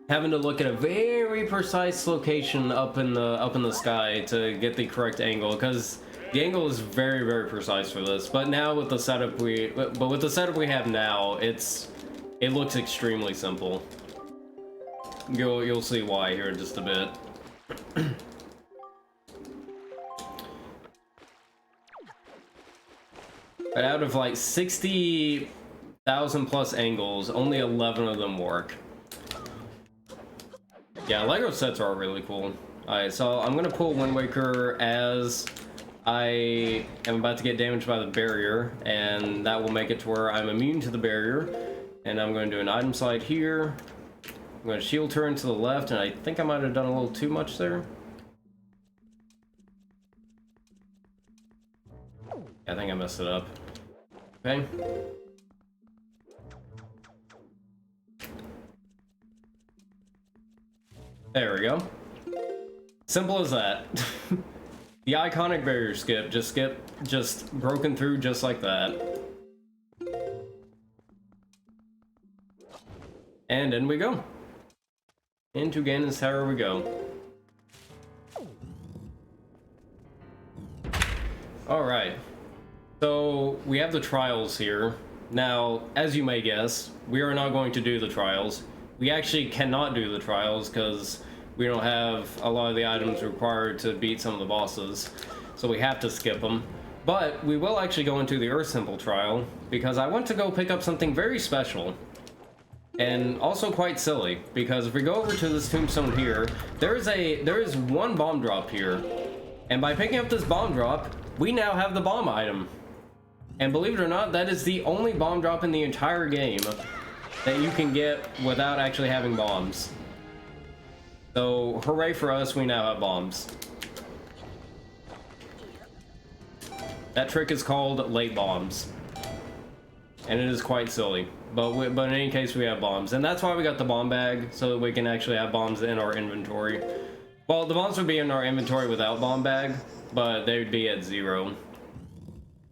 Speaker 1: having to look at a very precise location up in the sky to get the correct angle, because the angle is very precise for this. But now with the setup we have now, it looks extremely simple. You'll see why here in just a bit. But out of like 60,000 plus angles, only 11 of them work. Yeah, Lego sets are really cool. Alright, so I'm gonna pull Wind Waker as I am about to get damaged by the barrier, and that will make it to where I'm immune to the barrier. And I'm going to do an item slide here. I'm going to shield turn to the left, and I think I might have done a little too much there. I think I messed it up. Okay. There we go. Simple as that. The iconic barrier skip, just broken through just like that. And in we go. Into Ganon's Tower we go. Alright. So, we have the trials here. Now, as you may guess, we are not going to do the trials. We actually cannot do the trials because we don't have a lot of the items required to beat some of the bosses. so we have to skip them. But we will actually go into the Earth Simple trial, because I want to go pick up something very special. And also quite silly, because if we go over to this tombstone here, there is one bomb drop here. And by picking up this bomb drop, we now have the bomb item. And believe it or not, that is the only bomb drop in the entire game that you can get without actually having bombs. So, hooray for us, we now have bombs. That trick is called late bombs. And it is quite silly. But in any case, we have bombs. And that's why we got the bomb bag, so that we can actually have bombs in our inventory. Well, the bombs would be in our inventory without bomb bag, but they would be at 0.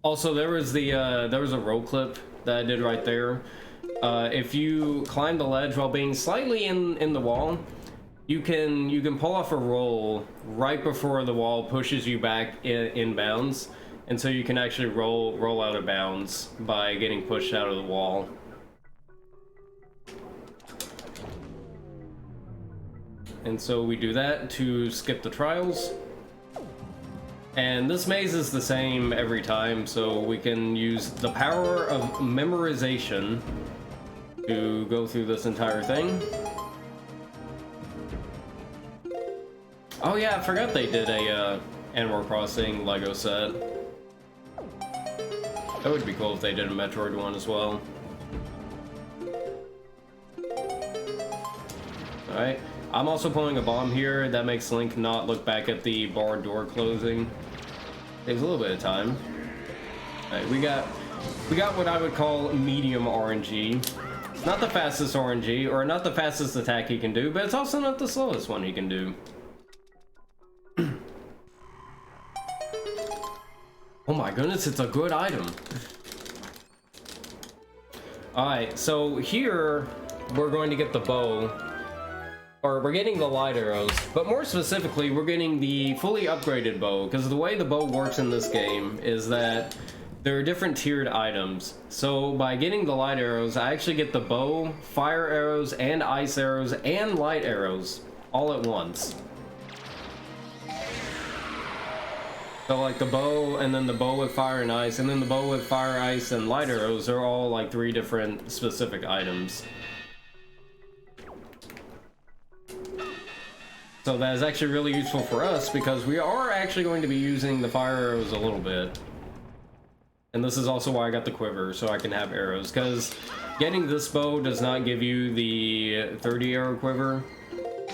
Speaker 1: Also, there was a roll clip that I did right there. If you climb the ledge while being slightly in the wall, you can pull off a roll right before the wall pushes you back in bounds, and so you can actually roll out of bounds by getting pushed out of the wall. And so we do that to skip the trials. And this maze is the same every time, so we can use the power of memorization to go through this entire thing. Oh yeah, I forgot they did a Animal Crossing Lego set. That would be cool if they did a Metroid one as well. Alright. I'm also pulling a bomb here. That makes Link not look back at the barred door closing. Saves a little bit of time. Alright, we got what I would call medium RNG. It's not the fastest RNG, or not the fastest attack he can do, but it's also not the slowest one he can do. Oh my goodness, it's a good item. Alright, so here we're going to get the bow. Or we're getting the light arrows, but more specifically, we're getting the fully upgraded bow, because the way the bow works in this game is that there are different tiered items. So by getting the light arrows, I actually get the bow, fire arrows, and ice arrows, and light arrows all at once. So like the bow, and then the bow with fire and ice, and then the bow with fire, ice, and light arrows are all like 3 different specific items. So that is actually really useful for us, because we are actually going to be using the fire arrows a little bit. And this is also why I got the quiver, so I can have arrows, because getting this bow does not give you the 30 arrow quiver.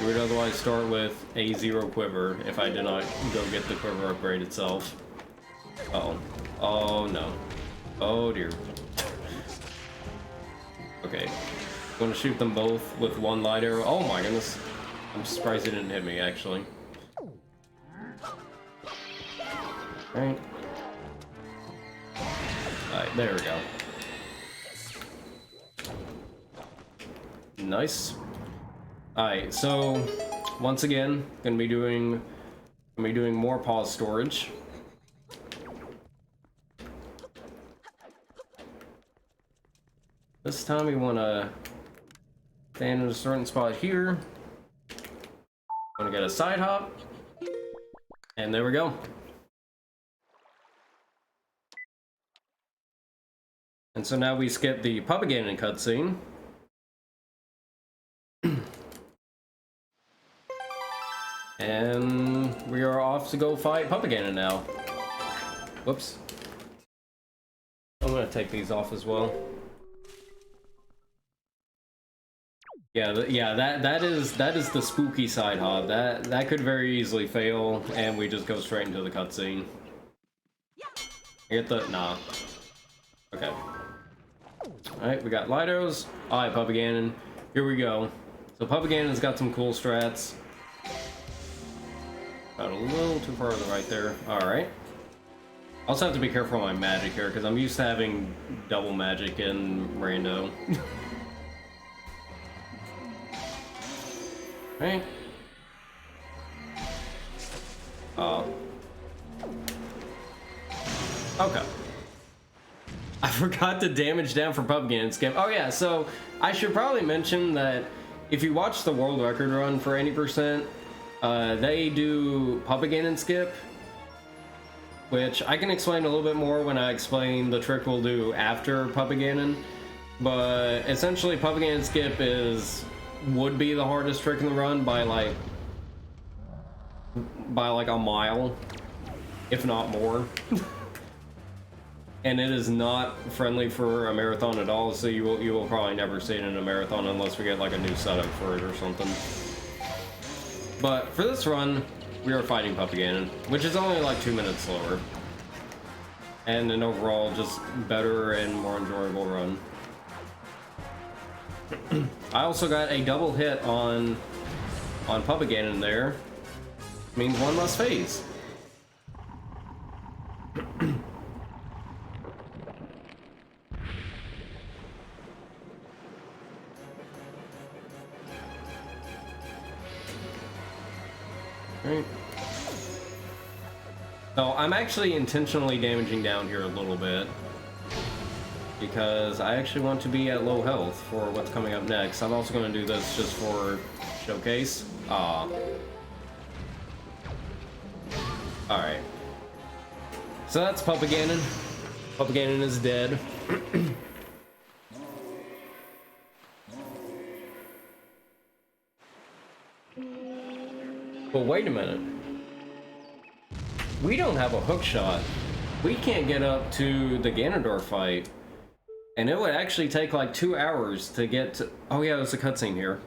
Speaker 1: You would otherwise start with a 0 quiver if I did not go get the quiver upgrade itself. Uh-oh. Oh no. Oh dear. Okay. I'm gonna shoot them both with 1 light arrow. Oh my goodness. I'm surprised it didn't hit me, actually. Alright. Alright, there we go. Nice. Alright, so once again, gonna be doing more pause storage. This time we wanna stand in a certain spot here. Gonna get a side hop, and there we go. And so now we skip the Puppet Ganon cutscene. And we are off to go fight Puppet Ganon now. Whoops. I'm gonna take these off as well. Yeah, that is the spooky side hop. That could very easily fail, and we just go straight into the cutscene. Get the nah. Okay. All right, we got light arrows. All right, Puppet Ganon. Here we go. So Puppet Ganon's got some cool strats. Got a little too far to the right there. All right. I also have to be careful with my magic here, because I'm used to having double magic in Rando. Right. Okay. I forgot to damage down for Puppet Ganon skip. Oh yeah, so I should probably mention that if you watch the world record run for any percent, they do Puppet Ganon skip. which I can explain a little bit more when I explain the trick we'll do after Puppet Ganon. But essentially, Puppet Ganon skip would be the hardest trick in the run by like a mile, if not more. And it is not friendly for a marathon at all, so you will probably never see it in a marathon unless we get like a new setup for it or something. But for this run, we are fighting Puppet Ganon, which is only like 2 minutes slower. And an overall just better and more enjoyable run. I also got a double hit on Puppet Ganon there. Means one less phase. Right. So I'm actually intentionally damaging down here a little bit because I actually want to be at low health for what's coming up next. I'm also going to do this just for showcase. Alright. So that's Puppet Ganon. Puppet Ganon is dead. But wait a minute. We don't have a hook shot. We can't get up to the Ganondorf fight. And it would actually take like 2 hours to get to... Oh yeah, there's a cutscene here.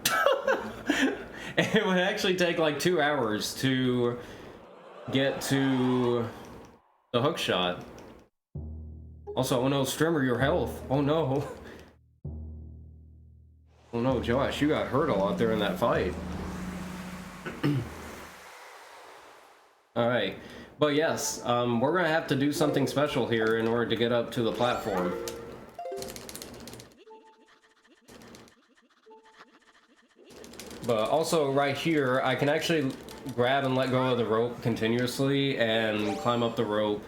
Speaker 1: It would actually take like 2 hours to get to the hook shot. Also, oh no, Strimmer, your health. Oh no. Oh no, Joaish, you got hurt a lot there in that fight. Alright, but yes, we're gonna have to do something special here in order to get up to the platform. But also right here, I can actually grab and let go of the rope continuously and climb up the rope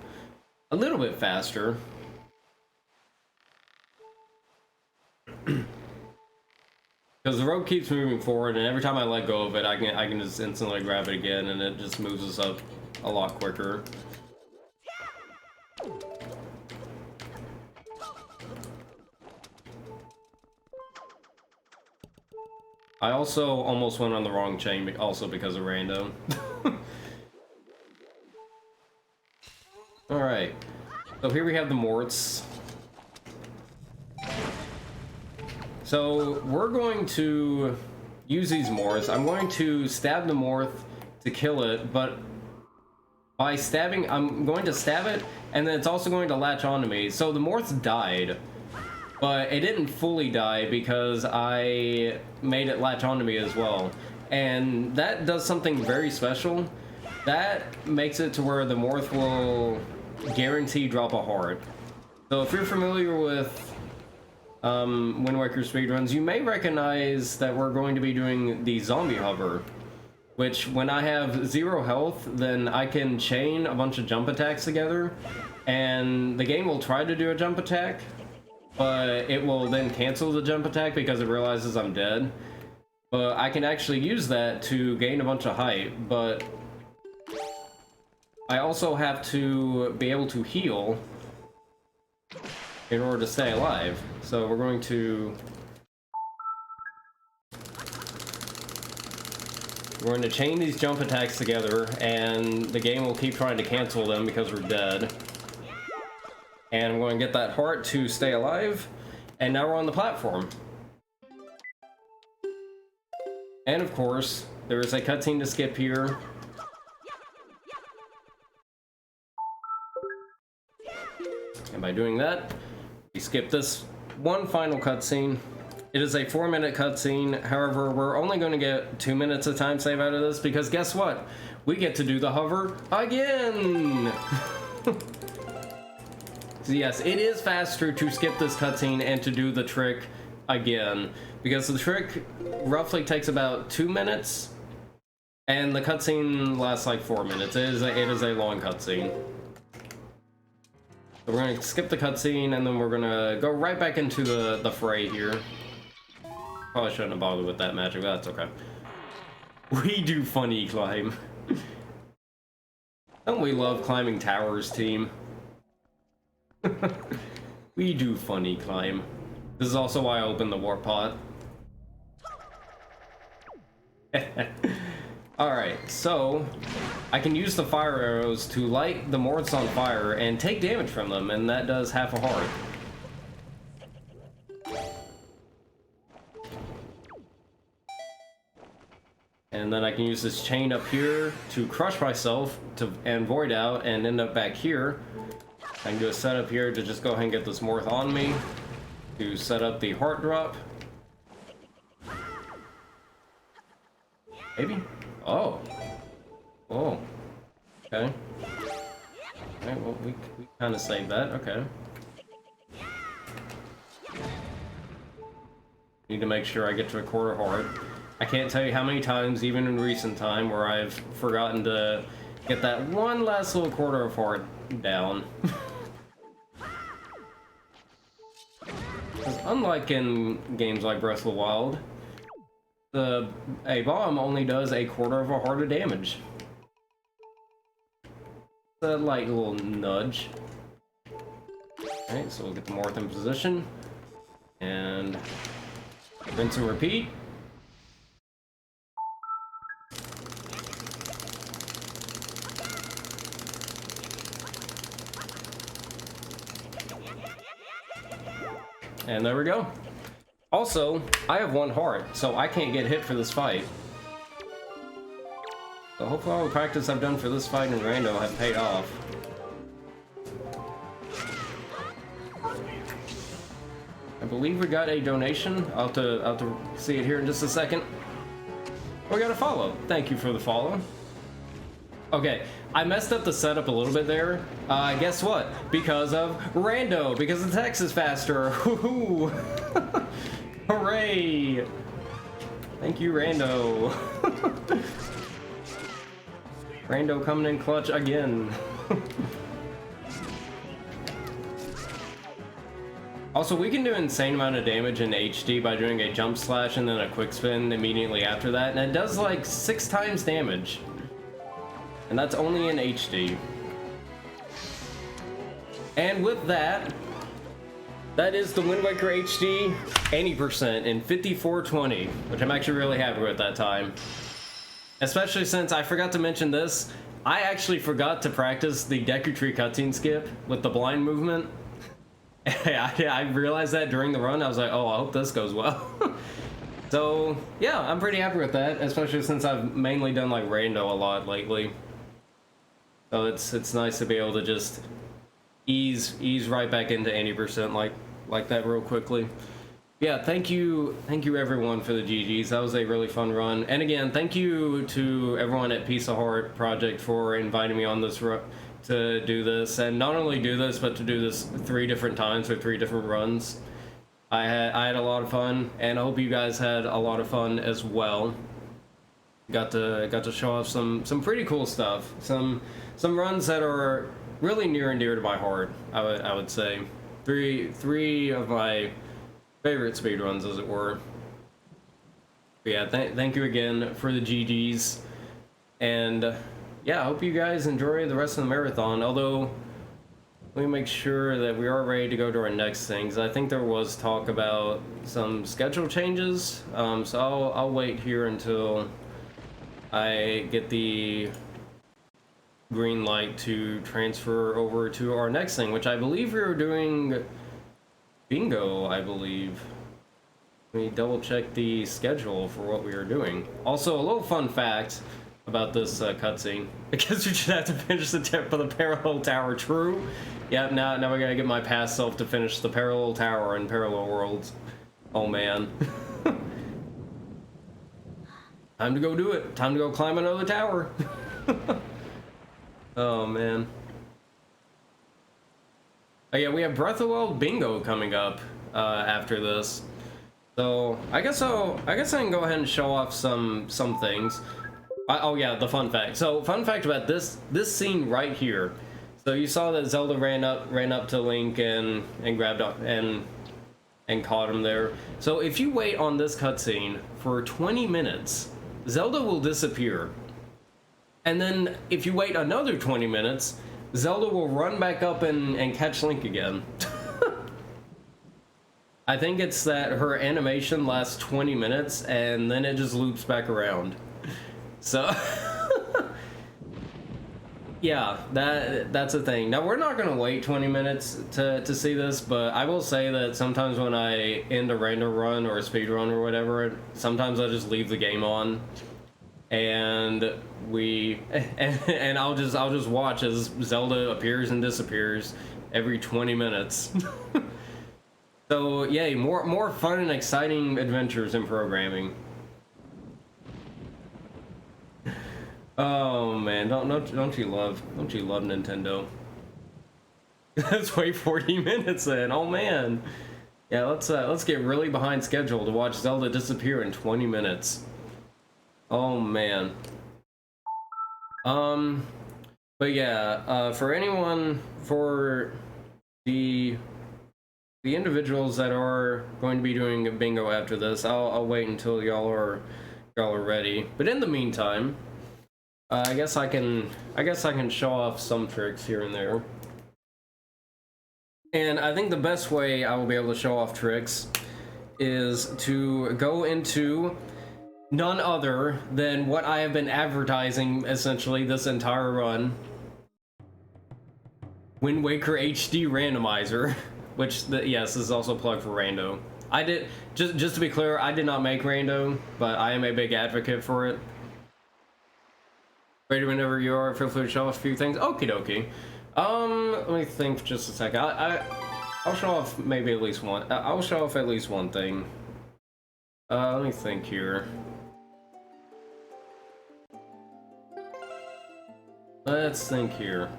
Speaker 1: a little bit faster. Because the rope keeps moving forward, and every time I let go of it, I can just instantly grab it again, and it just moves us up a lot quicker. I also almost went on the wrong chain, also because of random. Alright, so here we have the Morts. So we're going to use these Morts. I'm going to stab the Morth to kill it, but by stabbing, I'm going to stab it, and then it's also going to latch onto me. So the Morth died, but it didn't fully die because I made it latch onto me as well. And that does something very special. That makes it to where the Morth will guarantee drop a heart. So if you're familiar with Wind Waker speedruns, you may recognize that we're going to be doing the zombie hover, which when I have 0 health, then I can chain a bunch of jump attacks together, and the game will try to do a jump attack, but it will then cancel the jump attack because it realizes I'm dead. But I can actually use that to gain a bunch of height, but I also have to be able to heal in order to stay alive. So we're going to chain these jump attacks together, and the game will keep trying to cancel them because we're dead. And I'm going to get that heart to stay alive, and now we're on the platform. And of course, there is a cutscene to skip here. And by doing that, we skip this one final cutscene. It is a 4-minute cutscene. However, we're only going to get 2 minutes of time save out of this because guess what? We get to do the hover again! So yes, it is faster to skip this cutscene and to do the trick again, because the trick roughly takes about 2 minutes, and the cutscene lasts like 4 minutes. It is a long cutscene. So we're gonna skip the cutscene, and then we're gonna go right back into the fray here. Probably shouldn't have bothered with that magic, but that's okay. We do funny climb. Don't we love climbing towers, team? We do funny climb. This is also why I opened the warp pot. Alright, so I can use the fire arrows to light the morts on fire and take damage from them, and that does half a heart. And then I can use this chain up here to crush myself and void out and end up back here. I can do a setup here to just go ahead and get this morph on me to set up the heart drop. Maybe? Oh. Oh. Okay. Alright, well, we kind of saved that. Okay. Need to make sure I get to a quarter heart. I can't tell you how many times, even in recent time, where I've forgotten to get that one last little quarter of heart down. Unlike in games like Breath of the Wild, a bomb only does a quarter of a heart of damage. It's a light little nudge. Alright, so we'll get the morph in position. And rinse and repeat. And there we go. Also, I have one heart, so I can't get hit for this fight. So hopefully all the practice I've done for this fight in Rando have paid off. I believe we got a donation. I'll have to see it here in just a second. We got a follow. Thank you for the follow. Okay, I messed up the setup a little bit there. Guess what? Because of Rando, because the text is faster. Woohoo! Hooray! Thank you, Rando. Rando coming in clutch again. Also, we can do an insane amount of damage in HD by doing a jump slash and then a quick spin immediately after that, and it does like 6 times damage. And that's only in HD. And with that, that is the Wind Waker HD 80% in 5420, which I'm actually really happy with that time. Especially since I forgot to mention this, I actually forgot to practice the Deku Tree cutscene skip with the blind movement. I realized that during the run. I was like, oh, I hope this goes well. So, yeah, I'm pretty happy with that, especially since I've mainly done like Rando a lot lately. So it's nice to be able to just ease right back into 80% like that real quickly. Yeah, thank you everyone for the GGs. That was a really fun run. And again, thank you to everyone at Piece of Heart Project for inviting me on this to do this, and not only do this, but to do this 3 different times for 3 different runs. I had a lot of fun, and I hope you guys had a lot of fun as well. Got to show off some pretty cool stuff. Some runs that are really near and dear to my heart. I would say three of my favorite speedruns, as it were. But yeah, thank you again for the GGs, and yeah, I hope you guys enjoy the rest of the marathon. Although, let me make sure that we are ready to go to our next things. I think there was talk about some schedule changes, so I'll wait here until I get the green light to transfer over to our next thing, which I believe we were doing bingo, I believe. Let me double check the schedule for what we are doing. Also, a little fun fact about this cutscene, because we just have to finish the tip of the parallel tower. True. Yep, now we gotta get my past self to finish the parallel tower in Parallel Worlds. Oh man. Time to go do it. Time to go climb another tower. Oh man. Oh yeah, we have Breath of the Wild bingo coming up after this. So I guess I can go ahead and show off some things. Oh yeah, the fun fact. So fun fact about this scene right here. So you saw that Zelda ran up to Link and grabbed up and caught him there. So if you wait on this cutscene for 20 minutes, Zelda will disappear. And then if you wait another 20 minutes, Zelda will run back up and catch Link again. I think it's that her animation lasts 20 minutes and then it just loops back around. So yeah, that's a thing. Now we're not gonna wait 20 minutes to see this, but I will say that sometimes when I end a random run or a speed run or whatever, sometimes I just leave the game on and and I'll just watch as Zelda appears and disappears every 20 minutes. So yay, more fun and exciting adventures in programming. Oh man, don't you love Nintendo? Let's wait 40 minutes then. Oh man. Yeah, let's get really behind schedule to watch Zelda disappear in 20 minutes. Oh man. But yeah, for the individuals that are going to be doing a bingo after this, I'll wait until y'all are ready. But in the meantime, I guess I can show off some tricks here and there. And I think the best way I will be able to show off tricks is to go into none other than what I have been advertising essentially this entire run. Wind Waker HD Randomizer, which yes, this is also plugged for Rando. I did just to be clear, I did not make Rando, but I am a big advocate for it. Ready whenever you are, feel free to show off a few things. Okie dokie. Let me think just a second. I'll show off maybe at least one. I'll show off at least one thing. Let me think here. Let's think here.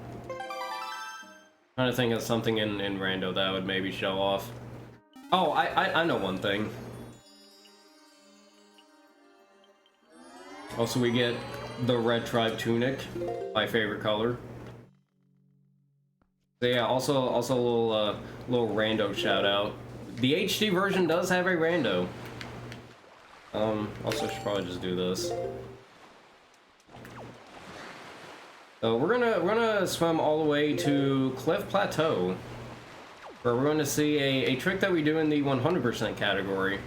Speaker 1: Trying to think of something in Rando that I would maybe show off. Oh, I know one thing. Also, we get the Red Tribe tunic, my favorite color. So yeah, also a little Rando shout out. The HD version does have a Rando. Also should probably just do this. So we're gonna swim all the way to Cliff Plateau, where we're going to see a trick that we do in the 100% category.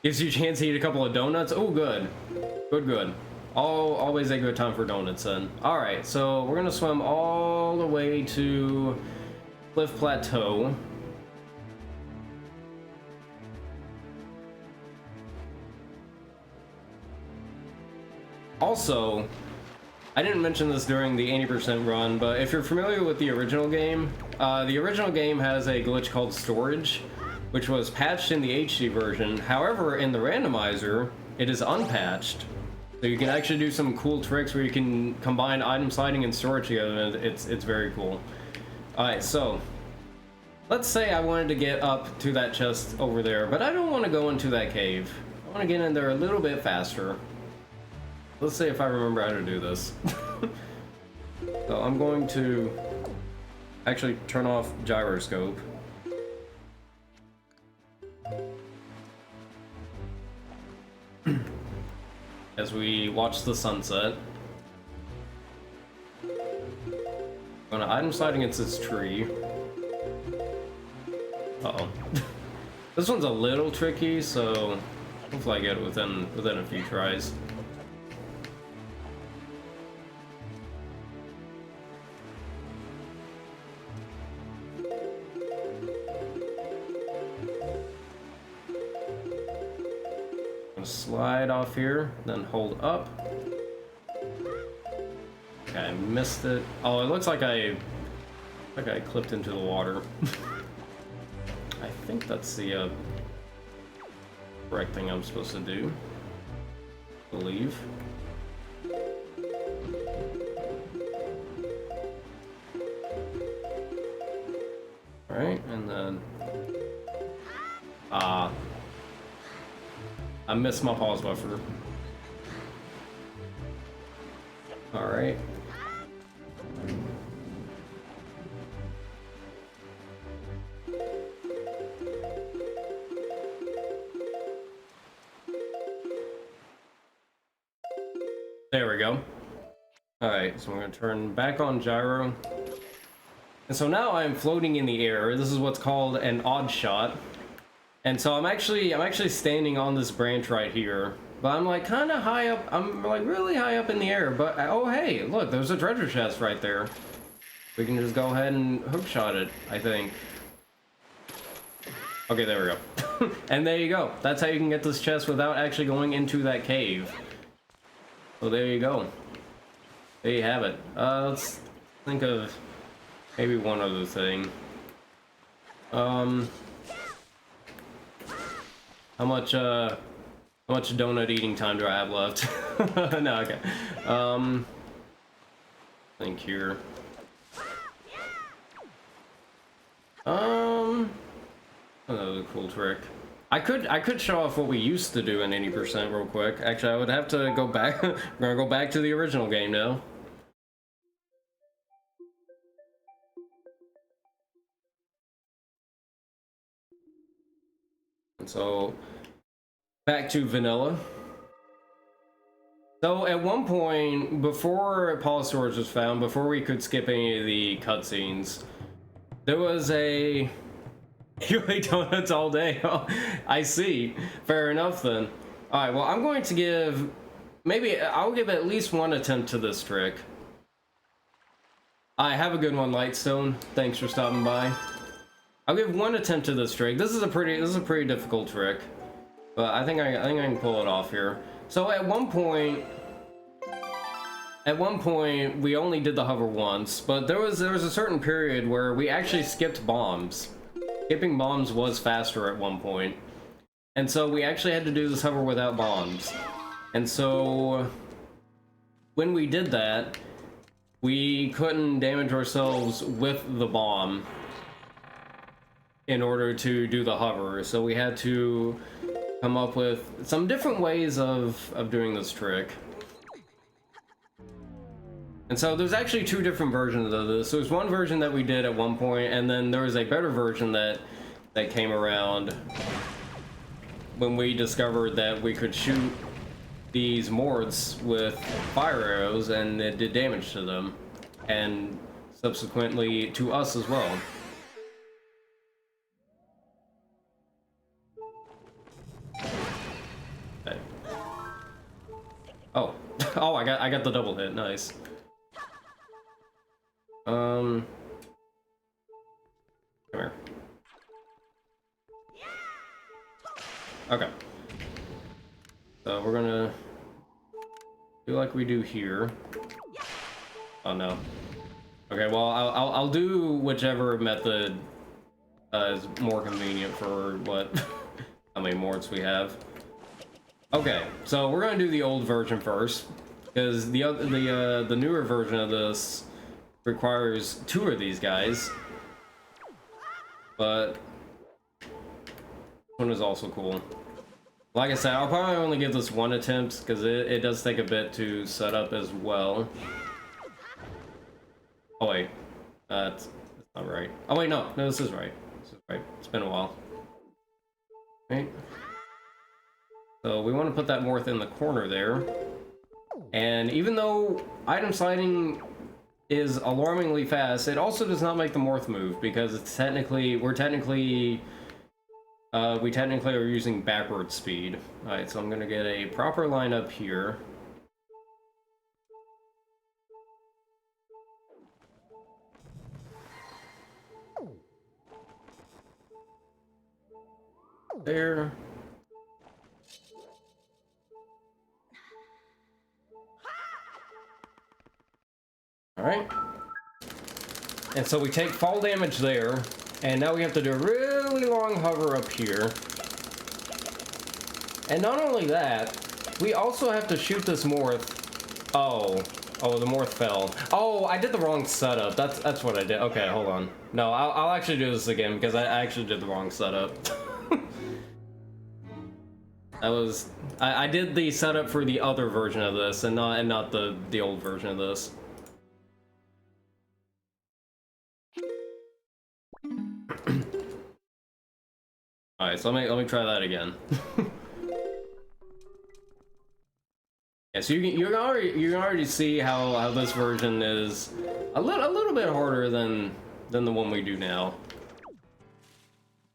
Speaker 1: Gives you a chance to eat a couple of donuts. Oh, good. Good. Always a good time for donuts then. Alright, so we're gonna swim all the way to Cliff Plateau. Also, I didn't mention this during the 80% run, but if you're familiar with the original game has a glitch called storage, which was patched in the HD version. However, in the randomizer, it is unpatched. So you can actually do some cool tricks where you can combine item sliding and storage together, and it's very cool. Alright, so let's say I wanted to get up to that chest over there, but I don't want to go into that cave. I want to get in there a little bit faster. Let's see if I remember how to do this. So I'm going to actually turn off gyroscope. As we watch the sunset. I'm gonna item slide against this tree. Uh-oh. This one's a little tricky, so hopefully I get it within a few tries. Slide off here, then hold up. Okay, I missed it. Oh, it looks like I clipped into the water. I think that's the correct thing I'm supposed to do. I believe. All right, and then I missed my pause buffer. Alright. There we go. Alright, so we're gonna turn back on gyro. And so now I'm floating in the air. This is what's called an odd shot. And so I'm actually standing on this branch right here. But I'm like kind of high up. I'm like really high up in the air. But oh hey, look, there's a treasure chest right there. We can just go ahead and hookshot it, I think. Okay, there we go. And there you go. That's how you can get this chest without actually going into that cave. So there you go. There you have it. Let's think of maybe one other thing. How much donut eating time do I have left? No, okay. Think here. Another cool trick. I could show off what we used to do in 80% real quick. Actually, I would have to go back. We're gonna go back to the original game now. And so, back to vanilla. So at one point, before Polystorage was found, before we could skip any of the cutscenes, there was a... You ate donuts all day. Oh, I see. Fair enough then. Alright, well I'm going to give... Maybe I'll give at least one attempt to this trick. I have a good one, Lightstone. Thanks for stopping by. I'll give one attempt to this trick. This is a pretty difficult trick. But I think I can pull it off here. So at one point we only did the hover once, but there was a certain period where we actually skipped bombs. Skipping bombs was faster at one point. And so we actually had to do this hover without bombs. And so when we did that, we couldn't damage ourselves with the bomb in order to do the hover. So we had to come up with some different ways of doing this trick. And so there's actually two different versions of this. There's one version that we did at one point, and then there was a better version that came around when we discovered that we could shoot these morts with fire arrows and it did damage to them, and subsequently to us as well. Okay. Oh, oh, I got the double hit. Nice. Come here. Okay. So we're gonna do like we do here. Oh no. Okay, well I'll do whichever method is more convenient for what how many morts we have. Okay, so we're gonna do the old version first because the newer version of this requires 2 of these guys, but this one is also cool. Like I said, I'll probably only give this one attempt because it does take a bit to set up as well. Oh wait, that's not right. Oh wait, no, this is right. This is right. It's been a while. Right. So we want to put that morph in the corner there, and even though item sliding is alarmingly fast, it also does not make the morph move because it's technically we technically are using backward speed. Alright, so I'm gonna get a proper line up here. There. Alright. And so we take fall damage there, and now we have to do a really long hover up here. And not only that, we also have to shoot this morph. Oh, the morph fell. Oh, I did the wrong setup. That's what I did. Okay, hold on. No, I'll actually do this again because I actually did the wrong setup. I did the setup for the other version of this and not the old version of this. Alright, so let me try that again. Yeah, so you can already see how this version is a little bit harder than the one we do now.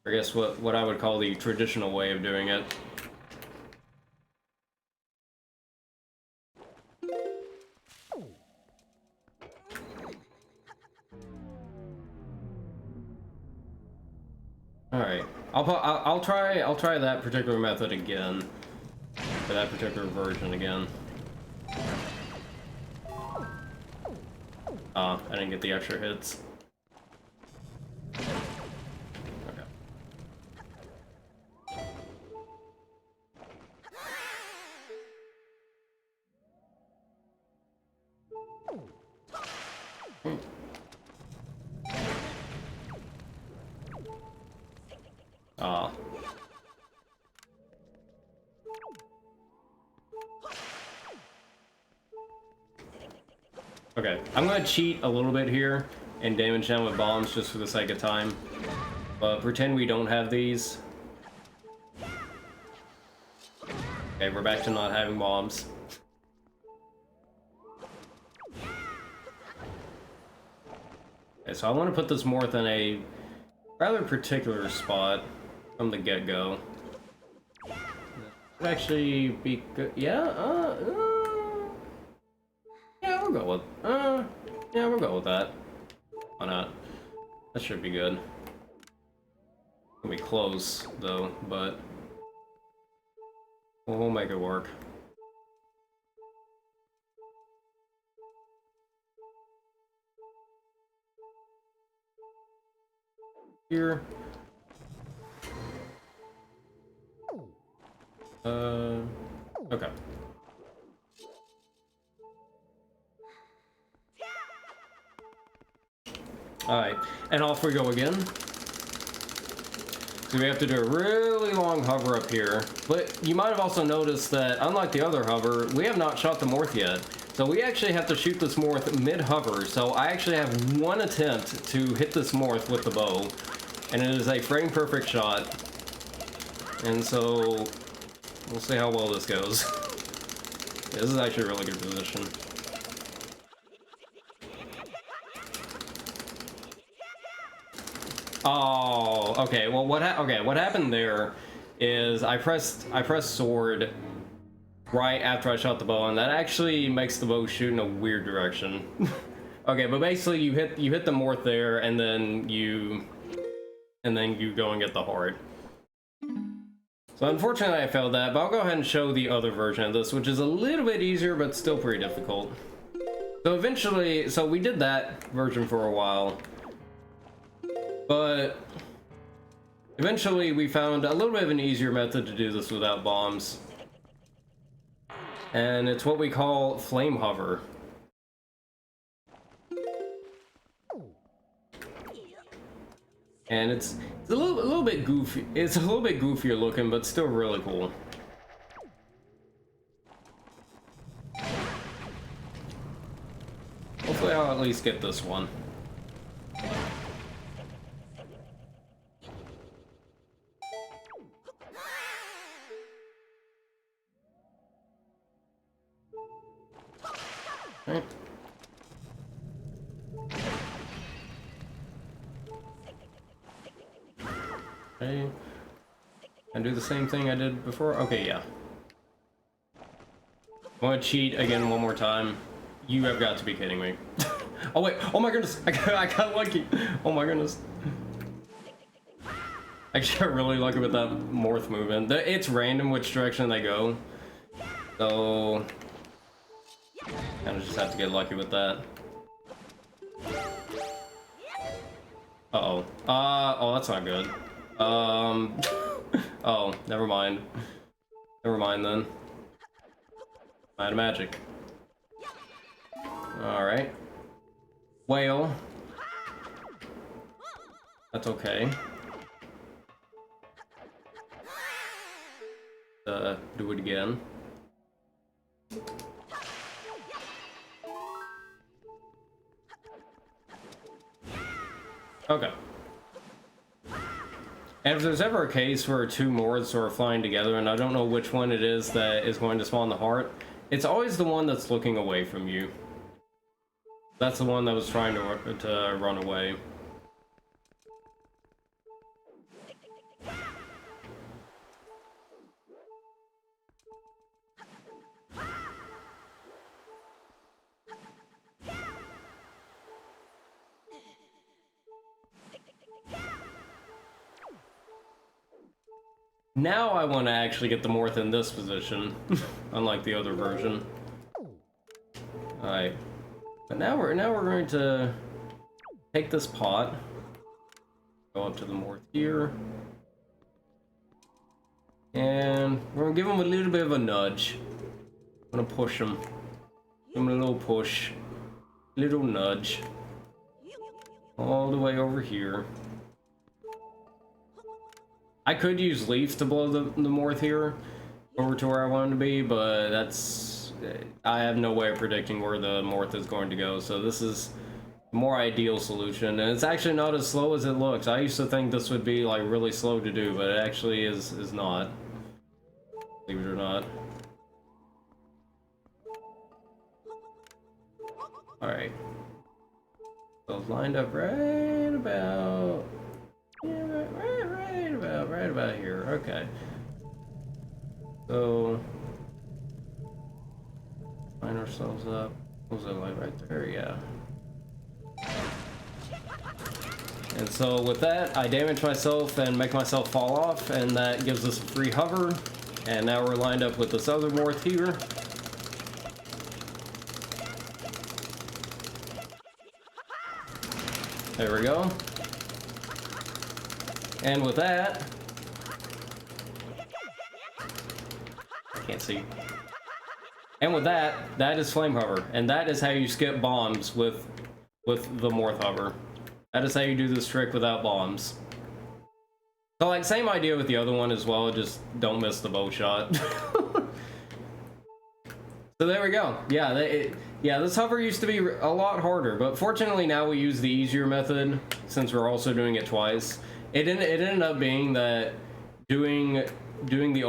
Speaker 1: I guess what I would call the traditional way of doing it. All right, I'll try that particular method again, for that particular version again. I didn't get the extra hits. Okay. Okay, I'm gonna cheat a little bit here and damage them with bombs just for the sake of time. But pretend we don't have these. Okay, we're back to not having bombs. Okay, so I want to put this Morph in a rather particular spot from the get-go. Would actually be good. Yeah, yeah, we'll go with. Yeah, we'll go with that. Why not? That should be good. It'll be close though, but we'll make it work. Here. Okay. Alright, and off we go again. So we have to do a really long hover up here. But you might have also noticed that, unlike the other hover, we have not shot the Morph yet. So we actually have to shoot this Morph mid-hover. So I actually have one attempt to hit this Morph with the bow. And it is a frame-perfect shot. And so we'll see how well this goes. Yeah, this is actually a really good position. Oh, okay. Well, what happened there is I pressed sword right after I shot the bow, and that actually makes the bow shoot in a weird direction. Okay, but basically you hit the Morph there, and then you go and get the heart. So unfortunately I failed that, but I'll go ahead and show the other version of this, which is a little bit easier, but still pretty difficult. So eventually, so we did that version for a while, but eventually we found a little bit of an easier method to do this without bombs. And it's what we call flame hover. And it's a little bit goofy. It's a little bit goofier looking, but still really cool. Hopefully I'll at least get this one. Right. Okay. And do the same thing I did before? Okay, yeah. I want to cheat again one more time. You have got to be kidding me. Oh wait, oh my goodness, I got lucky. Oh my goodness. I got really lucky with that Morph movement. It's random which direction they go. So kind of just have to get lucky with that. Uh-oh. Oh, that's not good. Oh, never mind. Never mind then. Out of magic. Alright. Whale. That's okay. Do it again. Okay. And if there's ever a case where two Mords are flying together, and I don't know which one it is that is going to spawn the heart, it's always the one that's looking away from you. That's the one that was trying to run away. Now I want to actually get the Morph in this position, unlike the other version. Alright. But now we're going to take this pot, go up to the Morph here, and we're gonna give him a little bit of a nudge. I'm gonna push him. Give him a little push, little nudge, all the way over here. I could use Leaf to blow the Morph here over to where I want him to be, but that's... I have no way of predicting where the Morph is going to go, so this is a more ideal solution. And it's actually not as slow as it looks. I used to think this would be like really slow to do, but it actually is not. Believe it or not. Alright. So lined up right about... Yeah, right about here. Okay. So line ourselves up. What was it like right there? Yeah. And so with that, I damage myself and make myself fall off, and that gives us a free hover. And now we're lined up with this other Morph here. There we go. And with that, I can't see. And with that, that is Flame Hover, and that is how you skip bombs with the Morph Hover. That is how you do this trick without bombs. So like, same idea with the other one as well, just don't miss the bow shot. So there we go. Yeah, yeah, this hover used to be a lot harder, but fortunately now we use the easier method since we're also doing it twice. It ended up being that doing the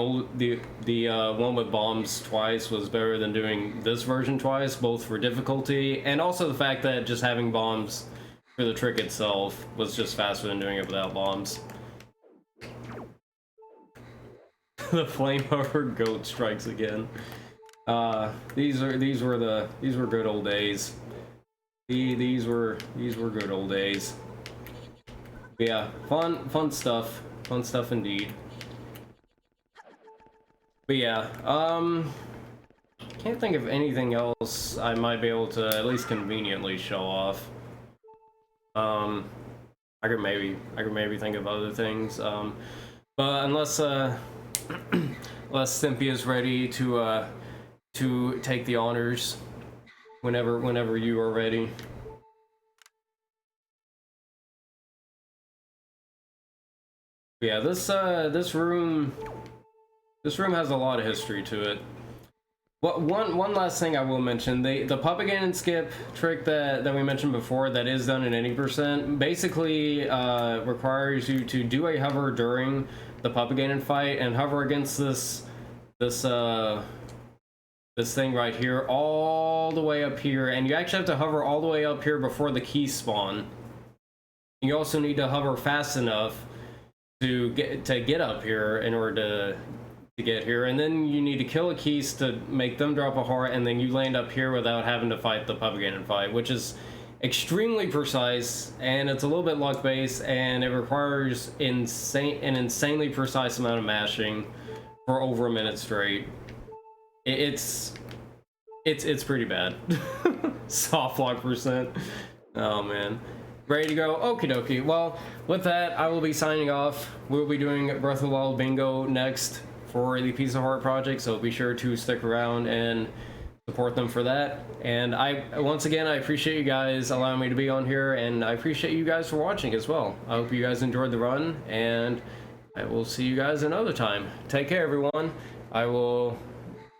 Speaker 1: one with bombs twice was better than doing this version twice, both for difficulty and also the fact that just having bombs for the trick itself was just faster than doing it without bombs. The Flame Hover goat strikes again. These were good old days. These were good old days. But yeah, fun stuff indeed. But yeah, can't think of anything else I might be able to at least conveniently show off. I could maybe think of other things, but unless Stimpy is ready to take the honors whenever you are ready. But yeah, this room has a lot of history to it. Well, one last thing I will mention, the Puppet Ganon skip trick that we mentioned before that is done in any percent basically requires you to do a hover during the Puppet Ganon fight and hover against this thing right here all the way up here, and you actually have to hover all the way up here before the keys spawn. You also need to hover fast enough to get up here in order to get here, and then you need to kill a keys to make them drop a heart, and then you land up here without having to fight the Puppet Ganon fight, which is extremely precise, and it's a little bit luck based, and it requires an insanely precise amount of mashing for over a minute straight. It's pretty bad. Soft lock percent. Oh man. Ready to go? Okie dokie. Well, with that, I will be signing off. We'll be doing Breath of the Wild Bingo next for the Piece of Heart project, so be sure to stick around and support them for that. And once again, I appreciate you guys allowing me to be on here, and I appreciate you guys for watching as well. I hope you guys enjoyed the run, and I will see you guys another time. Take care, everyone. I will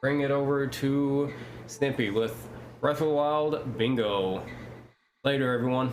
Speaker 1: bring it over to Snippy with Breath of the Wild Bingo. Later, everyone.